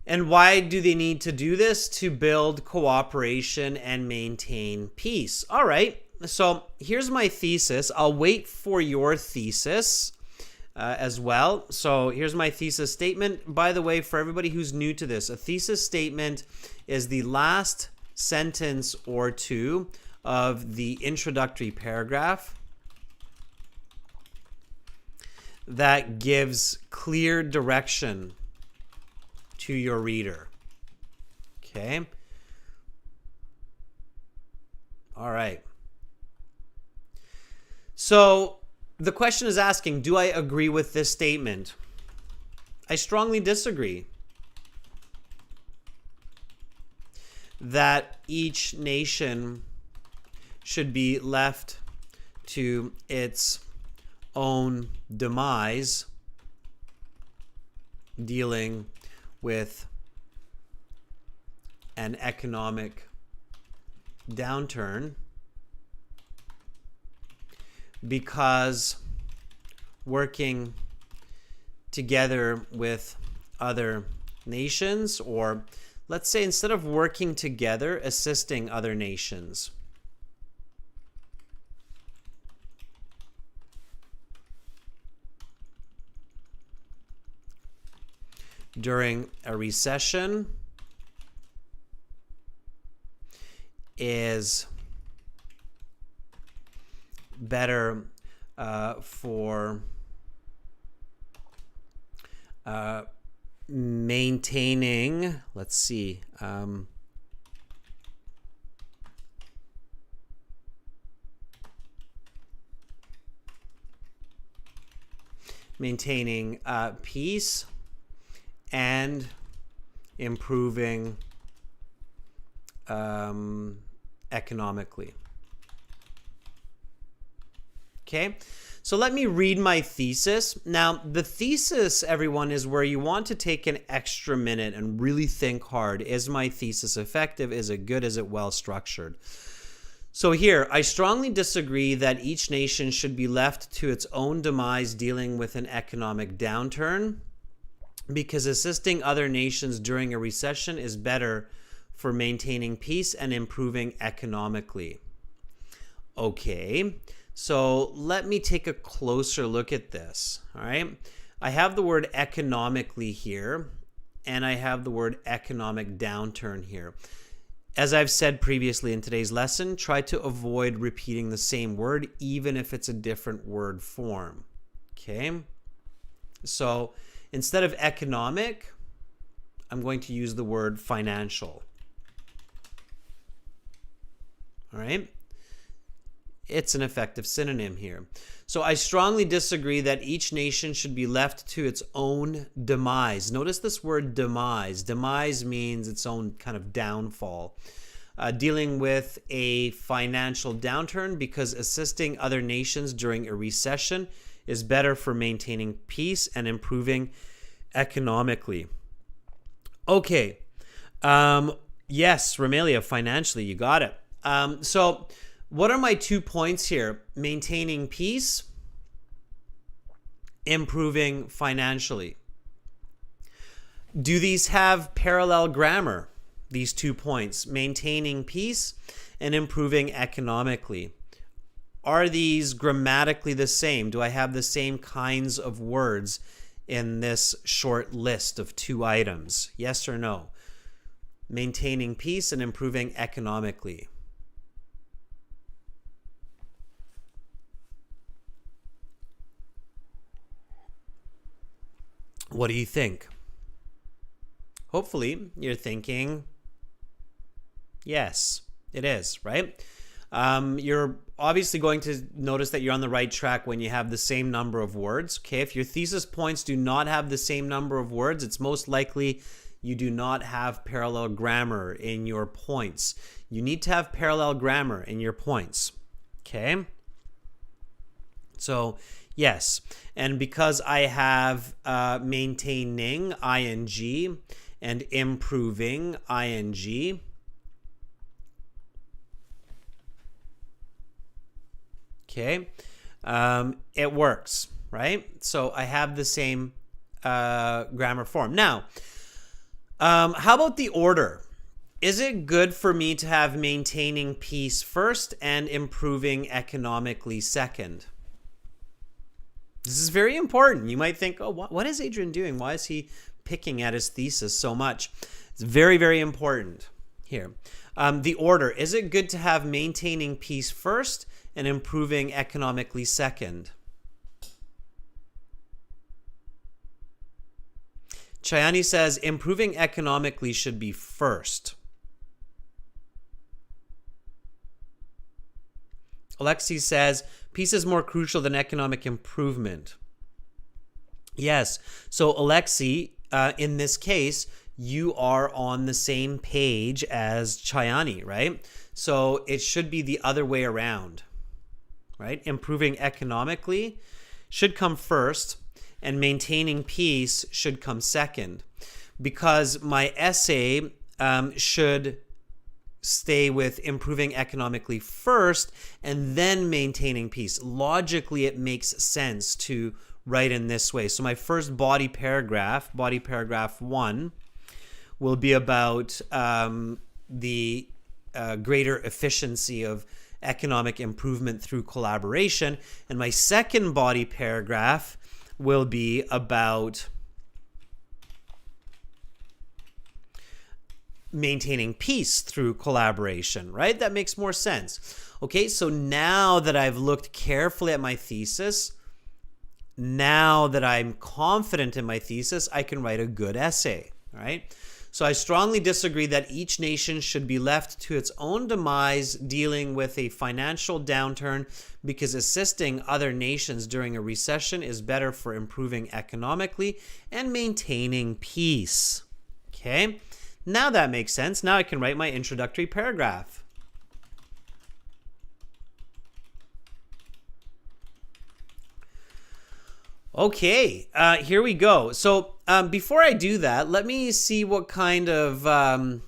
And why do they need to do this? To build cooperation and maintain peace. All right. So here's my thesis. I'll wait for your thesis as well. So here's my thesis statement. By the way, for everybody who's new to this, a thesis statement is the last sentence or two of the introductory paragraph that gives clear direction to your reader. Okay. All right. So the question is asking, do I agree with this statement? I strongly disagree. That each nation should be left to its own demise, dealing with an economic downturn, because working together with other nations, or let's say instead of working together, assisting other nations during a recession is better for maintaining, let's see, maintaining peace and improving economically. Okay, so let me read my thesis. Now, the thesis, everyone, is where you want to take an extra minute and really think hard. Is my thesis effective? Is it good? Is it well structured? So here, I strongly disagree that each nation should be left to its own demise dealing with an economic downturn, because assisting other nations during a recession is better for maintaining peace and improving economically. Okay, so let me take a closer look at this. All right, I have the word economically here, and I have the word economic downturn here. As I've said previously in today's lesson, try to avoid repeating the same word, even if it's a different word form. Okay, so instead of economic, I'm going to use the word financial. All right. it's an effective synonym here. So I strongly disagree that each nation should be left to its own demise. Notice this word demise. Demise means its own kind of downfall. Dealing with a financial downturn because assisting other nations during a recession is better for maintaining peace and improving economically. Okay. Yes, Romelia, financially, you got it. So what are my 2 points here? Maintaining peace, improving financially. Do these have parallel grammar? These 2 points, maintaining peace and improving economically. Are these grammatically the same? Do I have the same kinds of words in this short list of 2 items? Yes or no? Maintaining peace and improving economically. What do you think? Hopefully, you're thinking, yes, it is, right? You're obviously going to notice that you're on the right track when you have the same number of words. Okay, if your thesis points do not have the same number of words, it's most likely you do not have parallel grammar in your points. You need to have parallel grammar in your points. Okay? So, yes. And because I have maintaining, ing, and improving, ing, okay, it works, right? So I have the same grammar form. Now, how about the order? Is it good for me to have maintaining peace first and improving economically second? This is very important. You might think, oh, what is Adrian doing? Why is he picking at his thesis so much? It's very, very important here. The order. Is it good to have maintaining peace first and improving economically second? Chayani says improving economically should be first. Alexi says peace is more crucial than economic improvement. Yes. So Alexi, in this case, you are on the same page as Chayani, right? So it should be the other way around, right? Improving economically should come first, and maintaining peace should come second, because my essay should stay with improving economically first and then maintaining peace. Logically, it makes sense to write in this way. So my first body paragraph 1, will be about the greater efficiency of economic improvement through collaboration. And my second body paragraph will be about maintaining peace through collaboration, right? That makes more sense. Okay, so now that I've looked carefully at my thesis, now that I'm confident in my thesis, I can write a good essay, right? So I strongly disagree that each nation should be left to its own demise dealing with a financial downturn, because assisting other nations during a recession is better for improving economically and maintaining peace. Okay, now that makes sense. Now I can write my introductory paragraph. Okay, here we go. So before I do that, let me see what kind of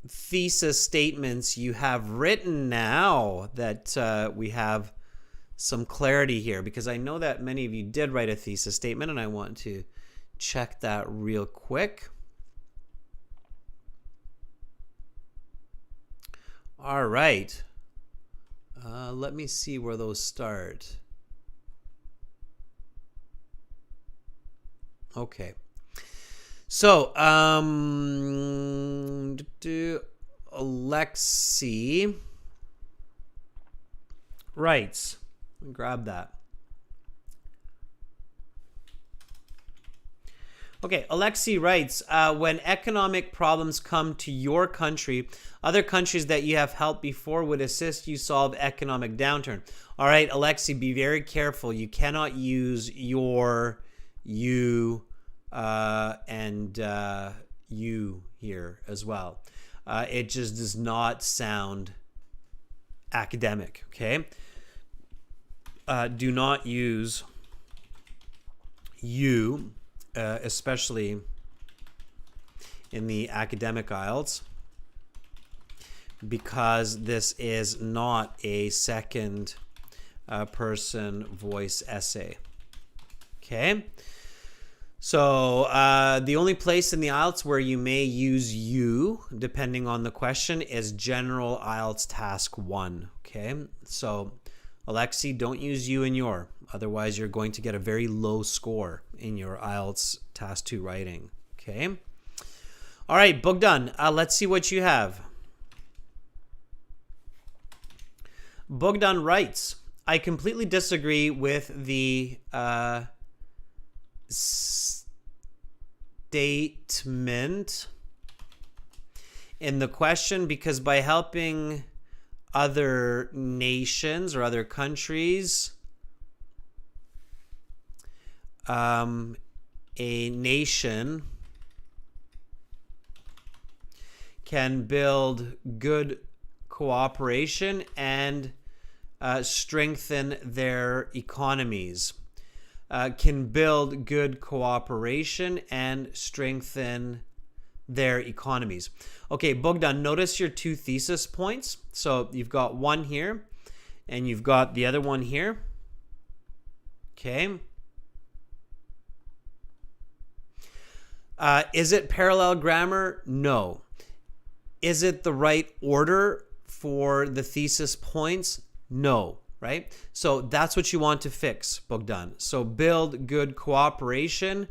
thesis statements you have written now that we have some clarity here, because I know that many of you did write a thesis statement, and I want to check that real quick. All right. Let me see where those start. Okay. So, Alexi writes, grab that. Okay, Alexi writes, when economic problems come to your country, other countries that you have helped before would assist you solve economic downturn. All right, Alexi, be very careful. You cannot use your, you, and you here as well. It just does not sound academic, okay? Do not use you, especially in the academic IELTS, because this is not a second person voice essay. Okay? So the only place in the IELTS where you may use you, depending on the question, is General IELTS Task 1. Okay? So, Alexi, don't use you and your. Otherwise, you're going to get a very low score in your IELTS Task 2 writing. Okay? All right, Bogdan, let's see what you have. Bogdan writes, I completely disagree with the statement in the question, because by helping other nations or other countries, a nation can build good cooperation and strengthen their economies. Can build good cooperation and strengthen their economies. Okay, Bogdan, notice your two thesis points. So you've got one here and you've got the other one here. Okay. Is it parallel grammar? No. Is it the right order for the thesis points? No, right? So that's what you want to fix, Bogdan. So build good cooperation,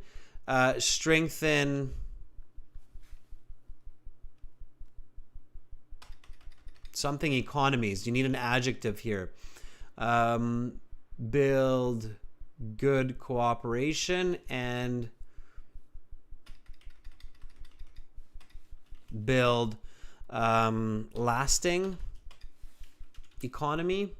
strengthen something economies. You need an adjective here. Build good cooperation and build lasting economy.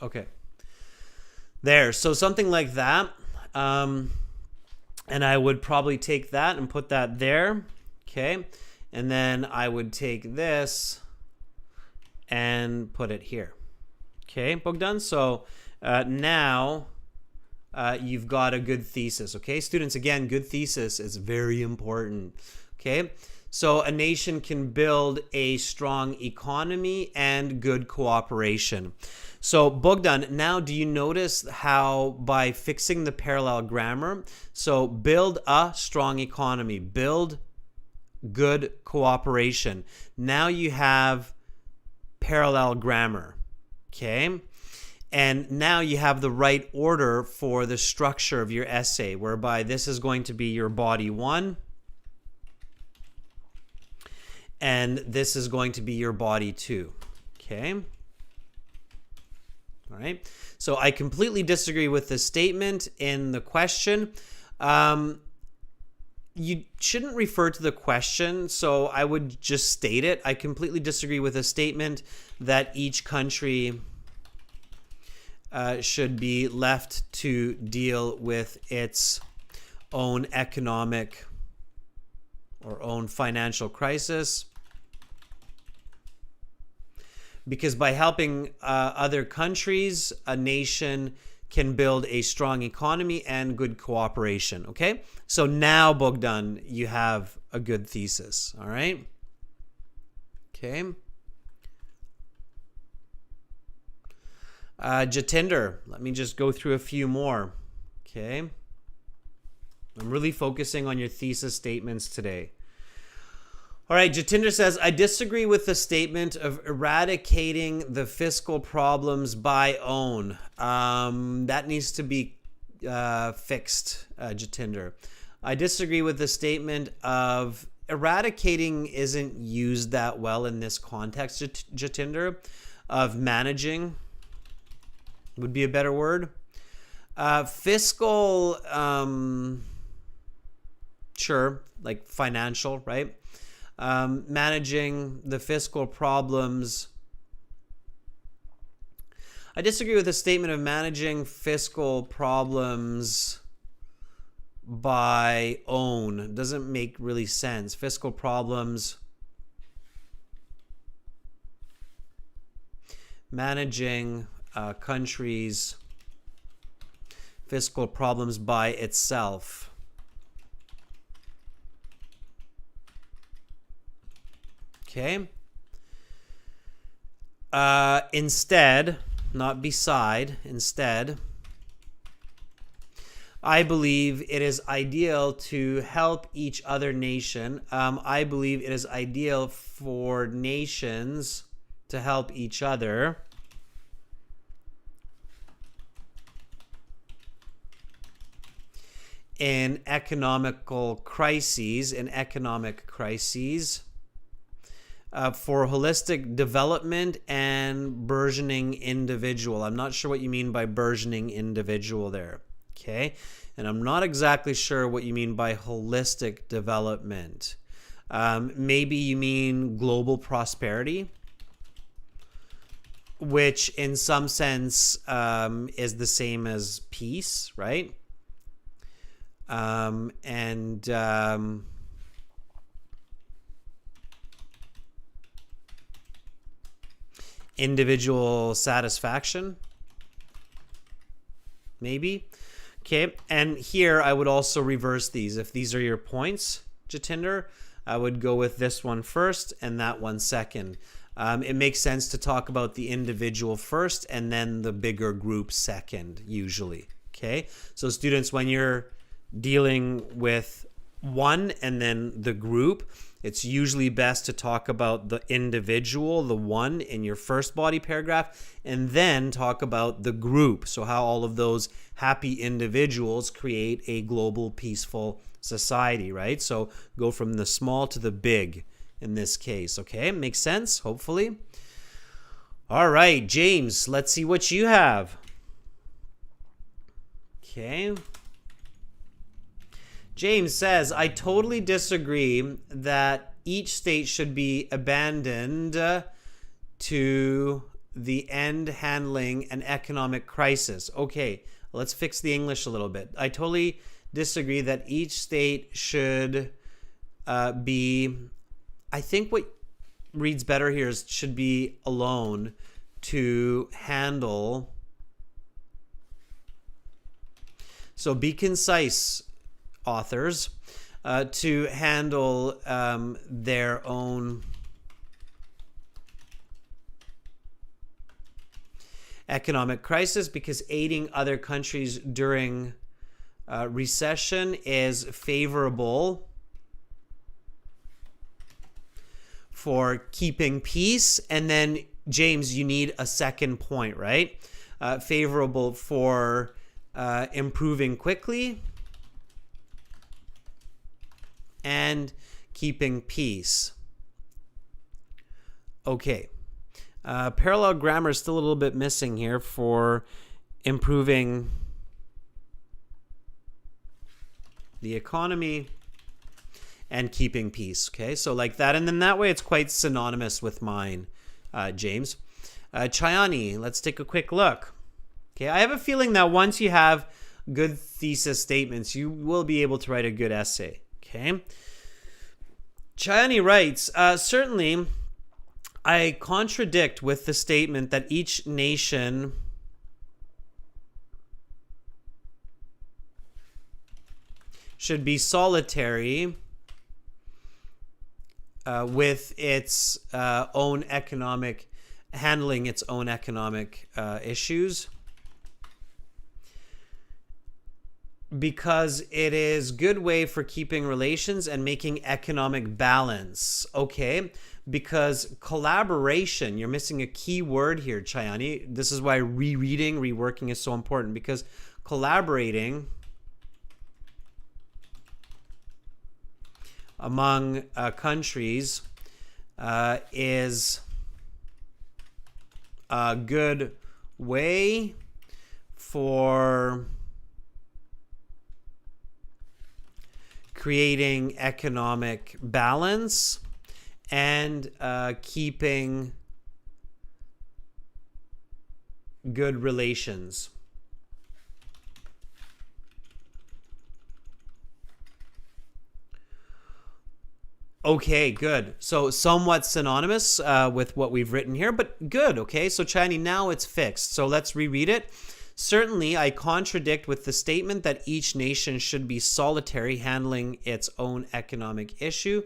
Okay. There. So something like that. And I would probably take that and put that there. Okay. And then I would take this and put it here. Okay, Bogdan? So now you've got a good thesis. Okay, students, again, good thesis is very important. Okay, so a nation can build a strong economy and good cooperation. So Bogdan, now do you notice how by fixing the parallel grammar, so build a strong economy, build good cooperation. Now you have parallel grammar, okay? And now you have the right order for the structure of your essay, whereby this is going to be your body 1, and this is going to be your body 2, okay? All right, so I completely disagree with the statement in the question. You shouldn't refer to the question, so I would just state it. I completely disagree with the statement that each country should be left to deal with its own economic or own financial crisis. Because by helping other countries, a nation can build a strong economy and good cooperation, okay? So now, Bogdan, you have a good thesis, all right? Okay. Jatinder, let me just go through a few more, okay? I'm really focusing on your thesis statements today. All right, Jatinder says, I disagree with the statement of eradicating the fiscal problems by own. That needs to be fixed, Jatinder. I disagree with the statement of eradicating isn't used that well in this context, Jatinder, of managing would be a better word. Fiscal, sure, like financial, right? Managing the fiscal problems. I disagree with the statement of managing fiscal problems by own. Doesn't make really sense. Fiscal problems. Managing countries' fiscal problems by itself. Okay. Instead, not beside, instead, I believe it is ideal to help each other nation. I believe it is ideal for nations to help each other. In economic crises, for holistic development and burgeoning individual. I'm not sure what you mean by burgeoning individual there, okay? And I'm not exactly sure what you mean by holistic development. Maybe you mean global prosperity, which in some sense is the same as peace, right? Individual satisfaction, maybe. Okay, and here I would also reverse these. If these are your points, Jatinder, I would go with this one first and that one second. It makes sense to talk about the individual first and then the bigger group second, usually. Okay, so students, when you're dealing with one and then the group, it's usually best to talk about the individual, the one, in your first body paragraph, and then talk about the group. So how all of those happy individuals create a global, peaceful society, right? So go from the small to the big in this case, okay? Makes sense, hopefully. All right, James, let's see what you have. Okay. James says, I totally disagree that each state should be abandoned to the end handling an economic crisis. Okay, let's fix the English a little bit. I totally disagree that each state should be, I think what reads better here is should be alone to handle. So be concise, authors, to handle their own economic crisis, because aiding other countries during recession is favorable for keeping peace. And then, James, you need a second point, right? Favorable for improving quickly and keeping peace. Okay. Parallel grammar is still a little bit missing here for improving the economy and keeping peace. Okay, so like that. And then that way it's quite synonymous with mine, James. Chayani, let's take a quick look. Okay, I have a feeling that once you have good thesis statements, you will be able to write a good essay. Okay. Chayani writes, certainly I contradict with the statement that each nation should be solitary with its own economic, handling its own economic issues, because it is good way for keeping relations and making economic balance. Okay, because collaboration, you're missing a key word here, Chayani. This is why rereading, reworking is so important, because collaborating among countries is a good way for creating economic balance and keeping good relations. Okay, good. So somewhat synonymous with what we've written here, but good. Okay, so Chani, now it's fixed. So let's reread it. Certainly, I contradict with the statement that each nation should be solitary, handling its own economic issue,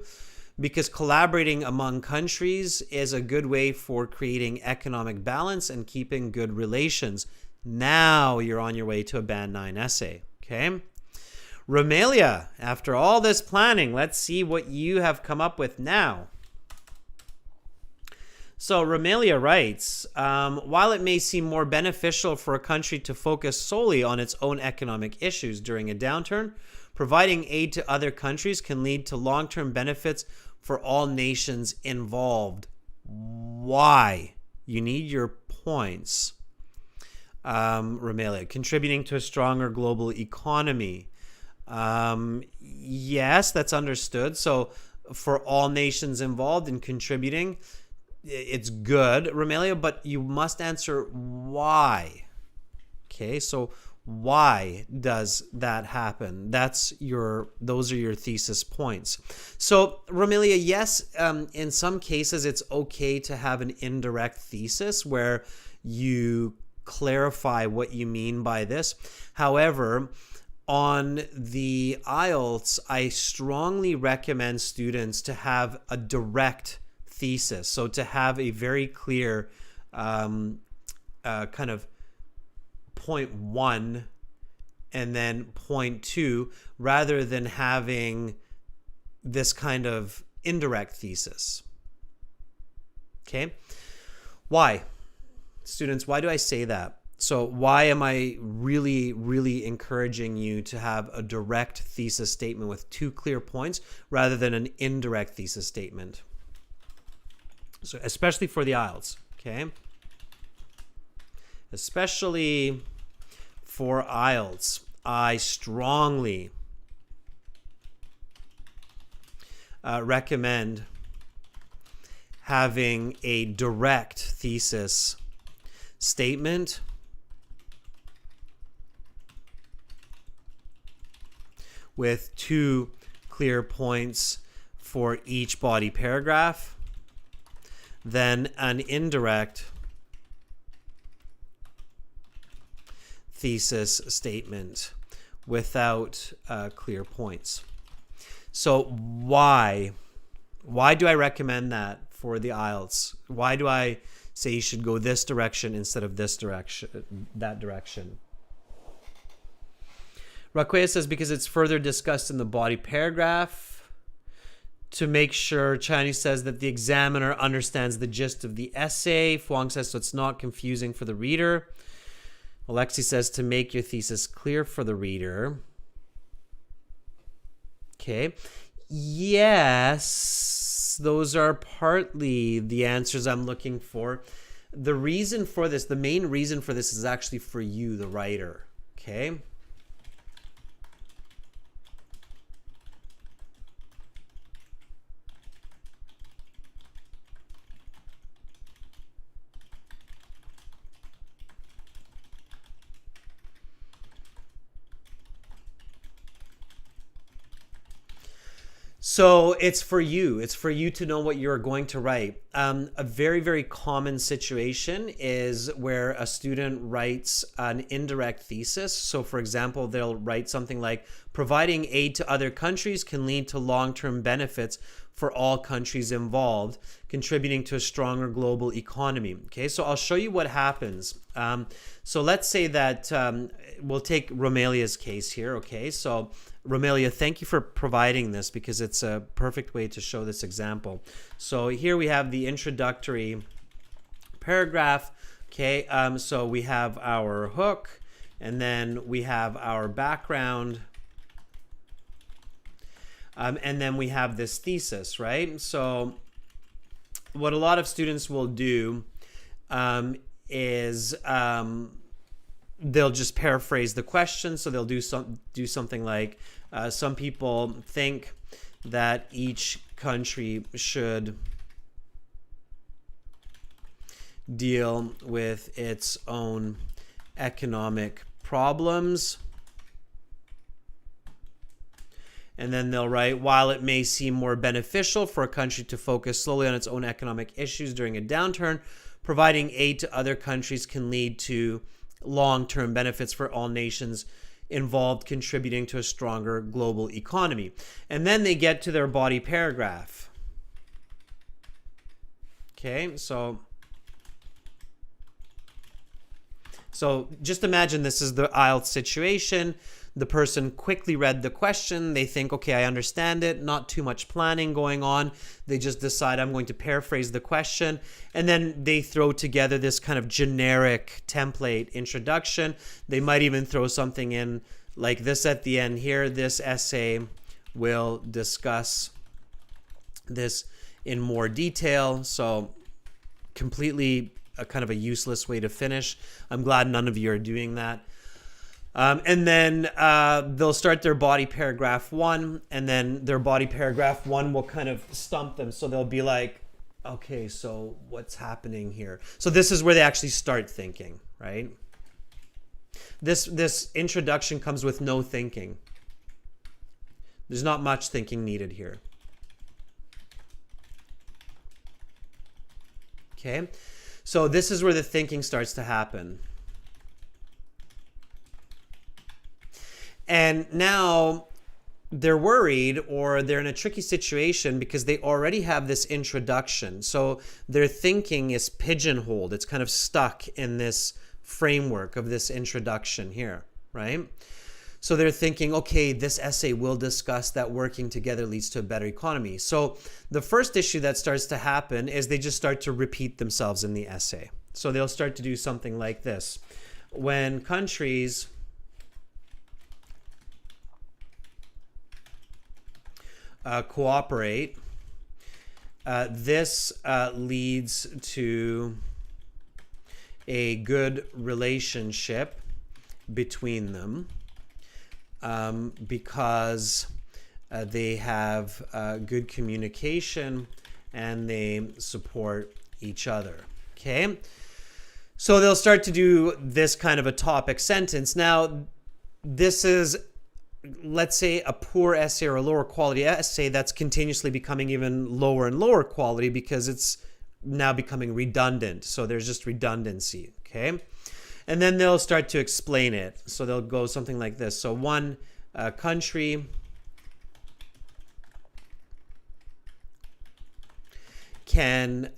because collaborating among countries is a good way for creating economic balance and keeping good relations. Now you're on your way to a Band 9 essay, okay? Romelia, after all this planning, let's see what you have come up with now. So Romelia writes, while it may seem more beneficial for a country to focus solely on its own economic issues during a downturn, providing aid to other countries can lead to long-term benefits for all nations involved. Why? You need your points. Romelia, contributing to a stronger global economy. Yes, that's understood. So for all nations involved in contributing, it's good, Romelia, but you must answer why. Okay, so why does that happen? Those are your thesis points. So Romelia, yes, in some cases it's okay to have an indirect thesis where you clarify what you mean by this. However, on the IELTS, I strongly recommend students to have a direct thesis. So to have a very clear kind of point 1 and then point 2, rather than having this kind of indirect thesis. Okay? Why? Students, why do I say that? So why am I really, really encouraging you to have a direct thesis statement with 2 clear points rather than an indirect thesis statement? So especially for the IELTS, okay? Especially for IELTS, I strongly recommend having a direct thesis statement with 2 clear points for each body paragraph, then an indirect thesis statement without clear points. So why do I recommend that for the IELTS? Why do I say you should go this direction instead of this direction, that direction? Raquel says because it's further discussed in the body paragraph. To make sure, Chani says that the examiner understands the gist of the essay. Fuang says so it's not confusing for the reader. Alexi says to make your thesis clear for the reader. Okay. Yes, those are partly the answers I'm looking for. The reason for this, the main reason for this is actually for you, the writer. Okay. So it's for you. It's for you to know what you're going to write. A very, very common situation is where a student writes an indirect thesis. So for example, they'll write something like, providing aid to other countries can lead to long-term benefits for all countries involved, contributing to a stronger global economy. Okay, so I'll show you what happens. So let's say that we'll take Romelia's case here. Okay, so Romelia, thank you for providing this because it's a perfect way to show this example. So here we have the introductory paragraph. Okay, so we have our hook and then we have our background. And then we have this thesis, right? So what a lot of students will do is they'll just paraphrase the question. So they'll do something like, some people think that each country should deal with its own economic problems. And then they'll write, while it may seem more beneficial for a country to focus solely on its own economic issues during a downturn, providing aid to other countries can lead to long-term benefits for all nations involved, contributing to a stronger global economy. And then they get to their body paragraph. Okay, so just imagine this is the IELTS situation. The person quickly read the question. They think, okay, I understand it. Not too much planning going on. They just decide, I'm going to paraphrase the question. And then they throw together this kind of generic template introduction. They might even throw something in like this at the end here. This essay will discuss this in more detail. So completely a kind of a useless way to finish. I'm glad none of you are doing that. And then they'll start their body paragraph 1, and then their body paragraph 1 will kind of stump them. So they'll be like, okay, so what's happening here? So this is where they actually start thinking, right? This introduction comes with no thinking. There's not much thinking needed here. Okay, so this is where the thinking starts to happen. And now they're worried, or they're in a tricky situation because they already have this introduction. So their thinking is pigeonholed. It's kind of stuck in this framework of this introduction here, right? So they're thinking, okay, this essay will discuss that working together leads to a better economy. So the first issue that starts to happen is they just start to repeat themselves in the essay. So they'll start to do something like this. When countries cooperate, this leads to a good relationship between them because they have good communication and they support each other. Okay, so they'll start to do this kind of a topic sentence. Now, this is, let's say, a poor essay or a lower quality essay that's continuously becoming even lower and lower quality because it's now becoming redundant. So there's just redundancy, okay? And then they'll start to explain it. So they'll go something like this. So one country can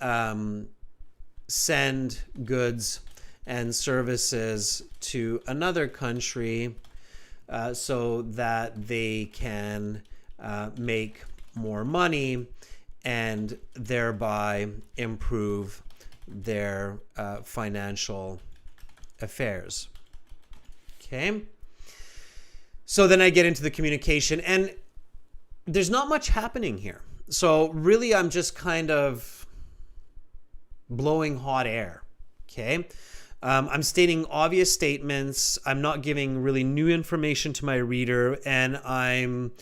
send goods and services to another country so that they can make more money and thereby improve their financial affairs. Okay. So then I get into the communication, and there's not much happening here. So really, I'm just kind of blowing hot air. Okay. I'm stating obvious statements. I'm not giving really new information to my reader, and I'm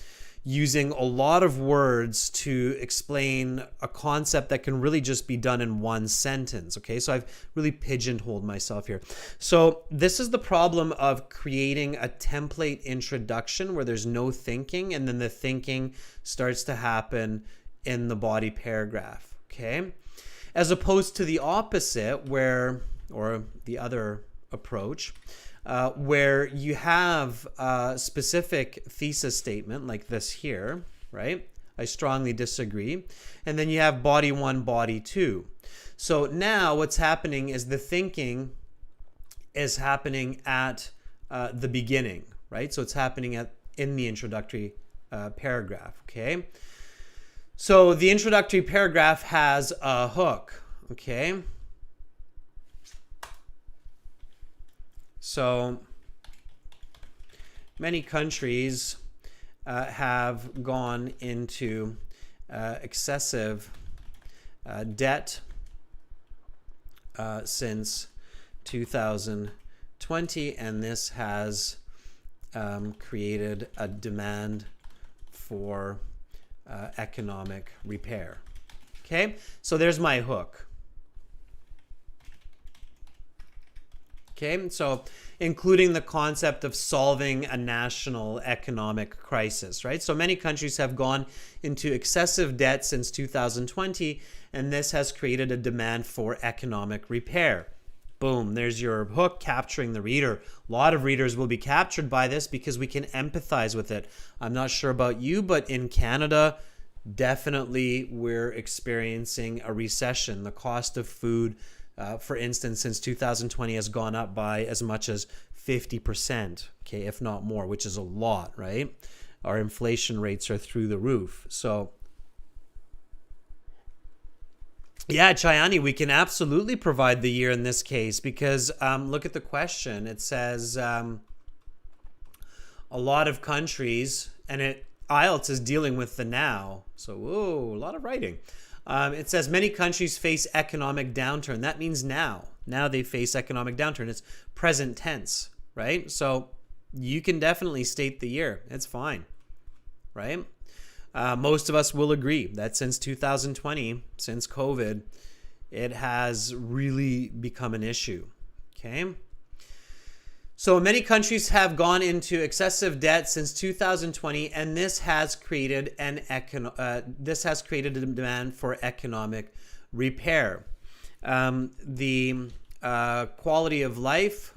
using a lot of words to explain a concept that can really just be done in one sentence. Okay, so I've really pigeonholed myself here. So this is the problem of creating a template introduction where there's no thinking, and then the thinking starts to happen in the body paragraph. Okay, as opposed to the opposite, or the other approach, where you have a specific thesis statement like this here, right? I strongly disagree. And then you have body 1, body 2. So now what's happening is the thinking is happening at the beginning, right? So it's happening in the introductory paragraph, okay? So the introductory paragraph has a hook, okay? So many countries have gone into excessive debt since 2020, and this has created a demand for economic repair. Okay, so there's my hook. Okay, so including the concept of solving a national economic crisis, right? So many countries have gone into excessive debt since 2020, and this has created a demand for economic repair. Boom, there's your hook, capturing the reader. A lot of readers will be captured by this because we can empathize with it. I'm not sure about you, but in Canada, definitely we're experiencing a recession. The cost of food, for instance, since 2020 has gone up by as much as 50%, okay, if not more, which is a lot, right? Our inflation rates are through the roof. So yeah, Chayani, we can absolutely provide the year in this case because look at the question. It says a lot of countries, and IELTS is dealing with the now. So, whoa, a lot of writing. It says many countries face economic downturn. That means now. Now they face economic downturn. It's present tense, right? So you can definitely state the year. It's fine, right? Most of us will agree that since 2020, since COVID, it has really become an issue, okay? So many countries have gone into excessive debt since 2020, and this has created a demand for economic repair. The quality of life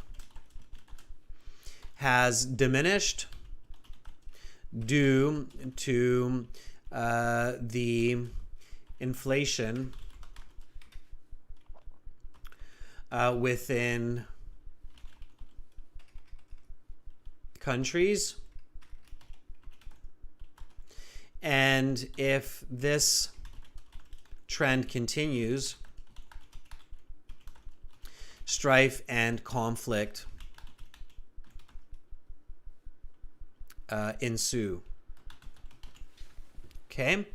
has diminished due to the inflation within countries. And if this trend continues, strife and conflict ensue. Okay.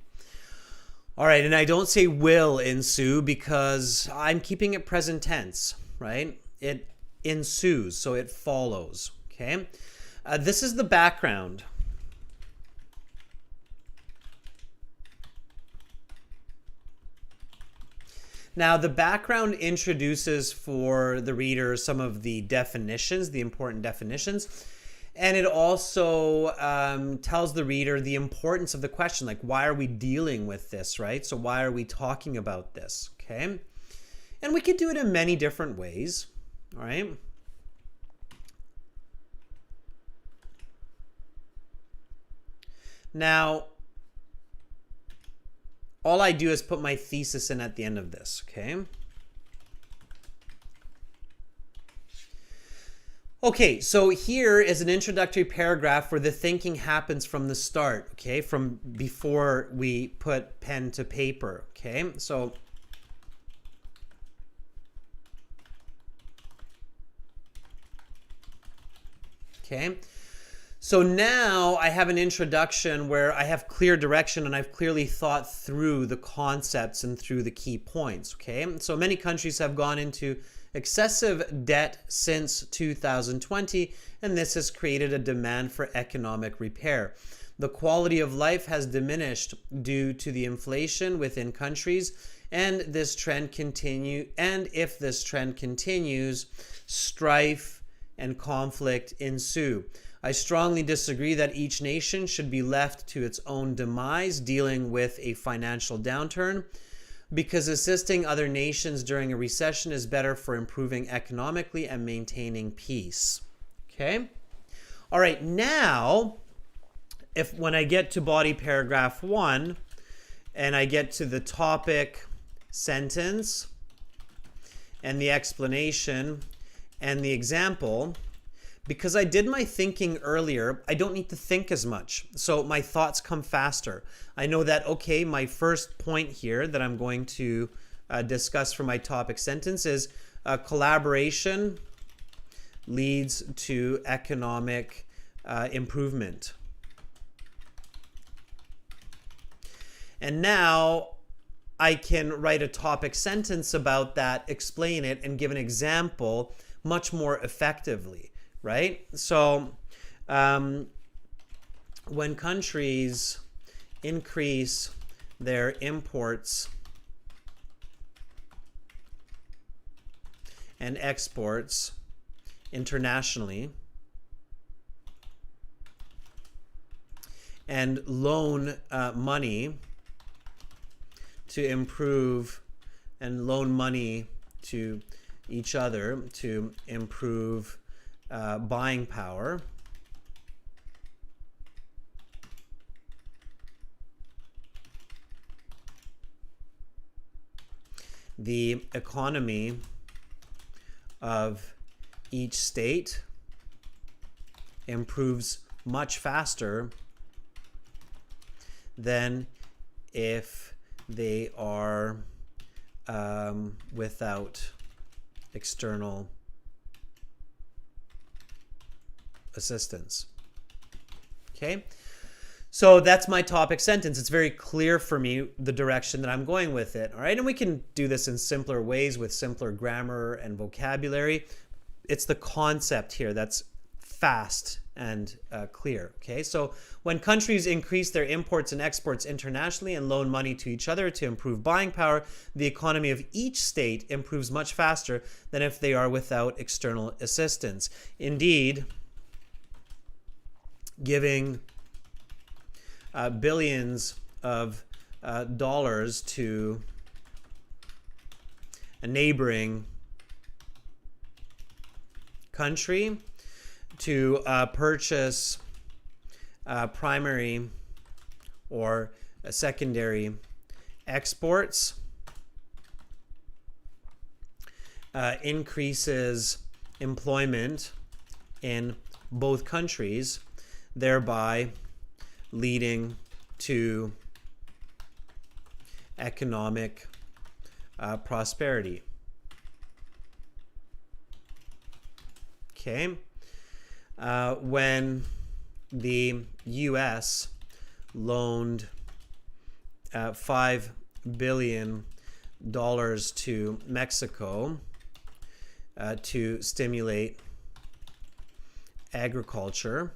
All right. And I don't say will ensue because I'm keeping it present tense, right? It ensues, so it follows. Okay. This is the background. Now, the background introduces for the reader some of the definitions, the important definitions. And it also tells the reader the importance of the question, like why are we dealing with this, right? So why are we talking about this, okay? And we could do it in many different ways, all right? Now, all I do is put my thesis in at the end of this, okay? Okay, so here is an introductory paragraph where the thinking happens from the start, okay? From before we put pen to paper, okay? So okay. So now I have an introduction where I have clear direction and I've clearly thought through the concepts and through the key points, okay? So many countries have gone into excessive debt since 2020, and this has created a demand for economic repair. The quality of life has diminished due to the inflation within countries, and if this trend continues, strife and conflict ensue. I strongly disagree that each nation should be left to its own demise dealing with a financial downturn, because assisting other nations during a recession is better for improving economically and maintaining peace. Okay? All right, now, when I get to body paragraph 1 and I get to the topic sentence and the explanation and the example, because I did my thinking earlier, I don't need to think as much. So my thoughts come faster. I know that, okay, my first point here that I'm going to discuss for my topic sentence is collaboration leads to economic improvement. And now I can write a topic sentence about that, explain it, and give an example much more effectively, right? So when countries increase their imports and exports internationally and loan money to improve and loan money to each other to improve buying power, the economy of each state improves much faster than if they are without external assistance. Okay, so that's my topic sentence. It's very clear for me the direction that I'm going with it. All right, and we can do this in simpler ways with simpler grammar and vocabulary. It's the concept here that's fast and clear. Okay, so when countries increase their imports and exports internationally and loan money to each other to improve buying power, the economy of each state improves much faster than if they are without external assistance. Indeed, giving billions of dollars to a neighboring country to purchase primary or secondary exports increases employment in both countries, thereby leading to economic prosperity. Okay. When the U.S. loaned $5 billion to Mexico to stimulate agriculture,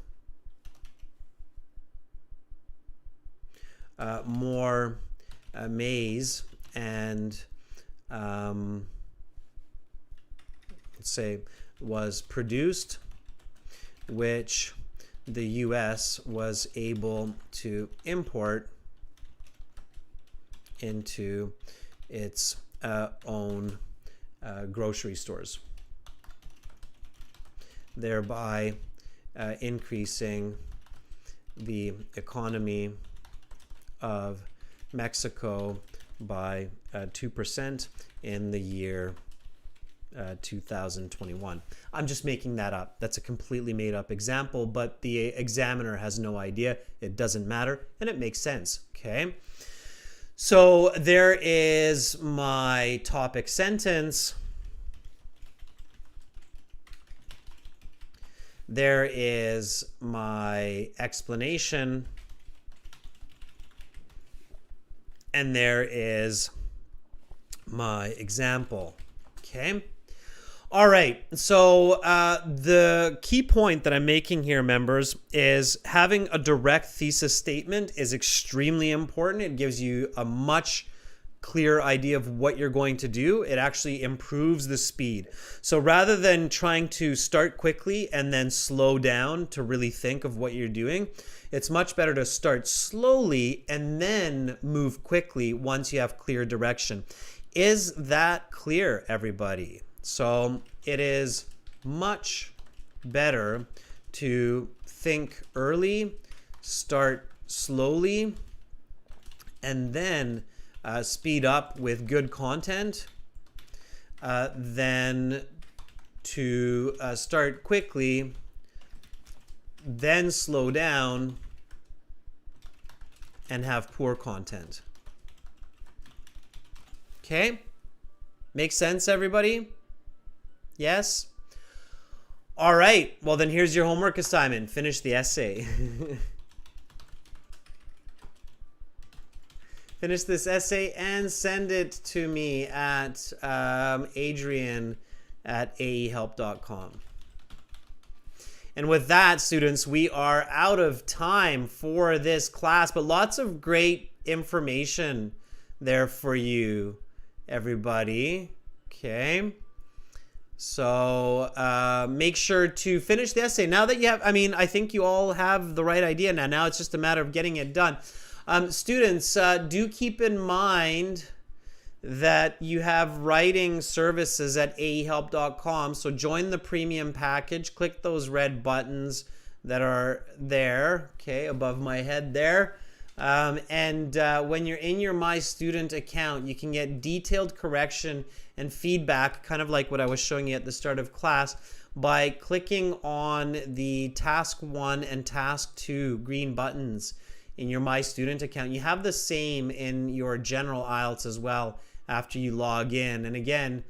more maize and let's say was produced, which the U.S. was able to import into its own grocery stores, thereby increasing the economy of Mexico by 2% in the year 2021. I'm just making that up. That's a completely made up example, but the examiner has no idea. It doesn't matter, and it makes sense. Okay. So there is my topic sentence. There is my explanation. And there is my example. Okay. All right. So the key point that I'm making here, members, is having a direct thesis statement is extremely important. It gives you a much clear idea of what you're going to do. It actually improves the speed. So rather than trying to start quickly and then slow down to really think of what you're doing, it's much better to start slowly and then move quickly once you have clear direction. Is that clear, everybody? So it is much better to think early, start slowly, and then speed up with good content than to start quickly, then slow down and have poor content. Okay? Make sense, everybody? Yes? All right. Well, then here's your homework assignment. Finish the essay. Finish this essay and send it to me at adrian@aehelp.com. And with that, students, we are out of time for this class, but lots of great information there for you, everybody. Okay. So make sure to finish the essay. Now that you have, I think you all have the right idea now. Now it's just a matter of getting it done. Students, do keep in mind that you have writing services at aehelp.com. So join the premium package. Click those red buttons that are there, okay, above my head there. When you're in your My Student account, you can get detailed correction and feedback, kind of like what I was showing you at the start of class, by clicking on the Task 1 and Task 2 green buttons in your My Student account. You have the same in your General IELTS as well after you log in. And again,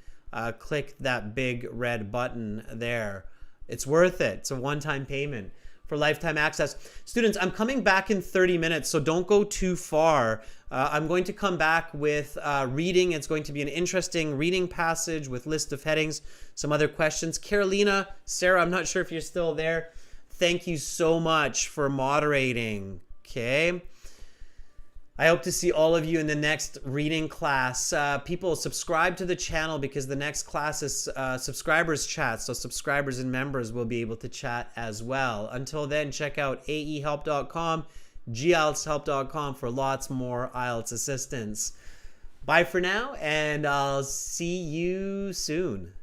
click that big red button there. It's worth it. It's a one-time payment for lifetime access. Students, I'm coming back in 30 minutes, so don't go too far. I'm going to come back with reading. It's going to be an interesting reading passage with list of headings, some other questions. Carolina, Sarah, I'm not sure if you're still there. Thank you so much for moderating. Okay. I hope to see all of you in the next reading class. People, subscribe to the channel because the next class is subscribers chat. So subscribers and members will be able to chat as well. Until then, check out aehelp.com, gieltshelp.com for lots more IELTS assistance. Bye for now, and I'll see you soon.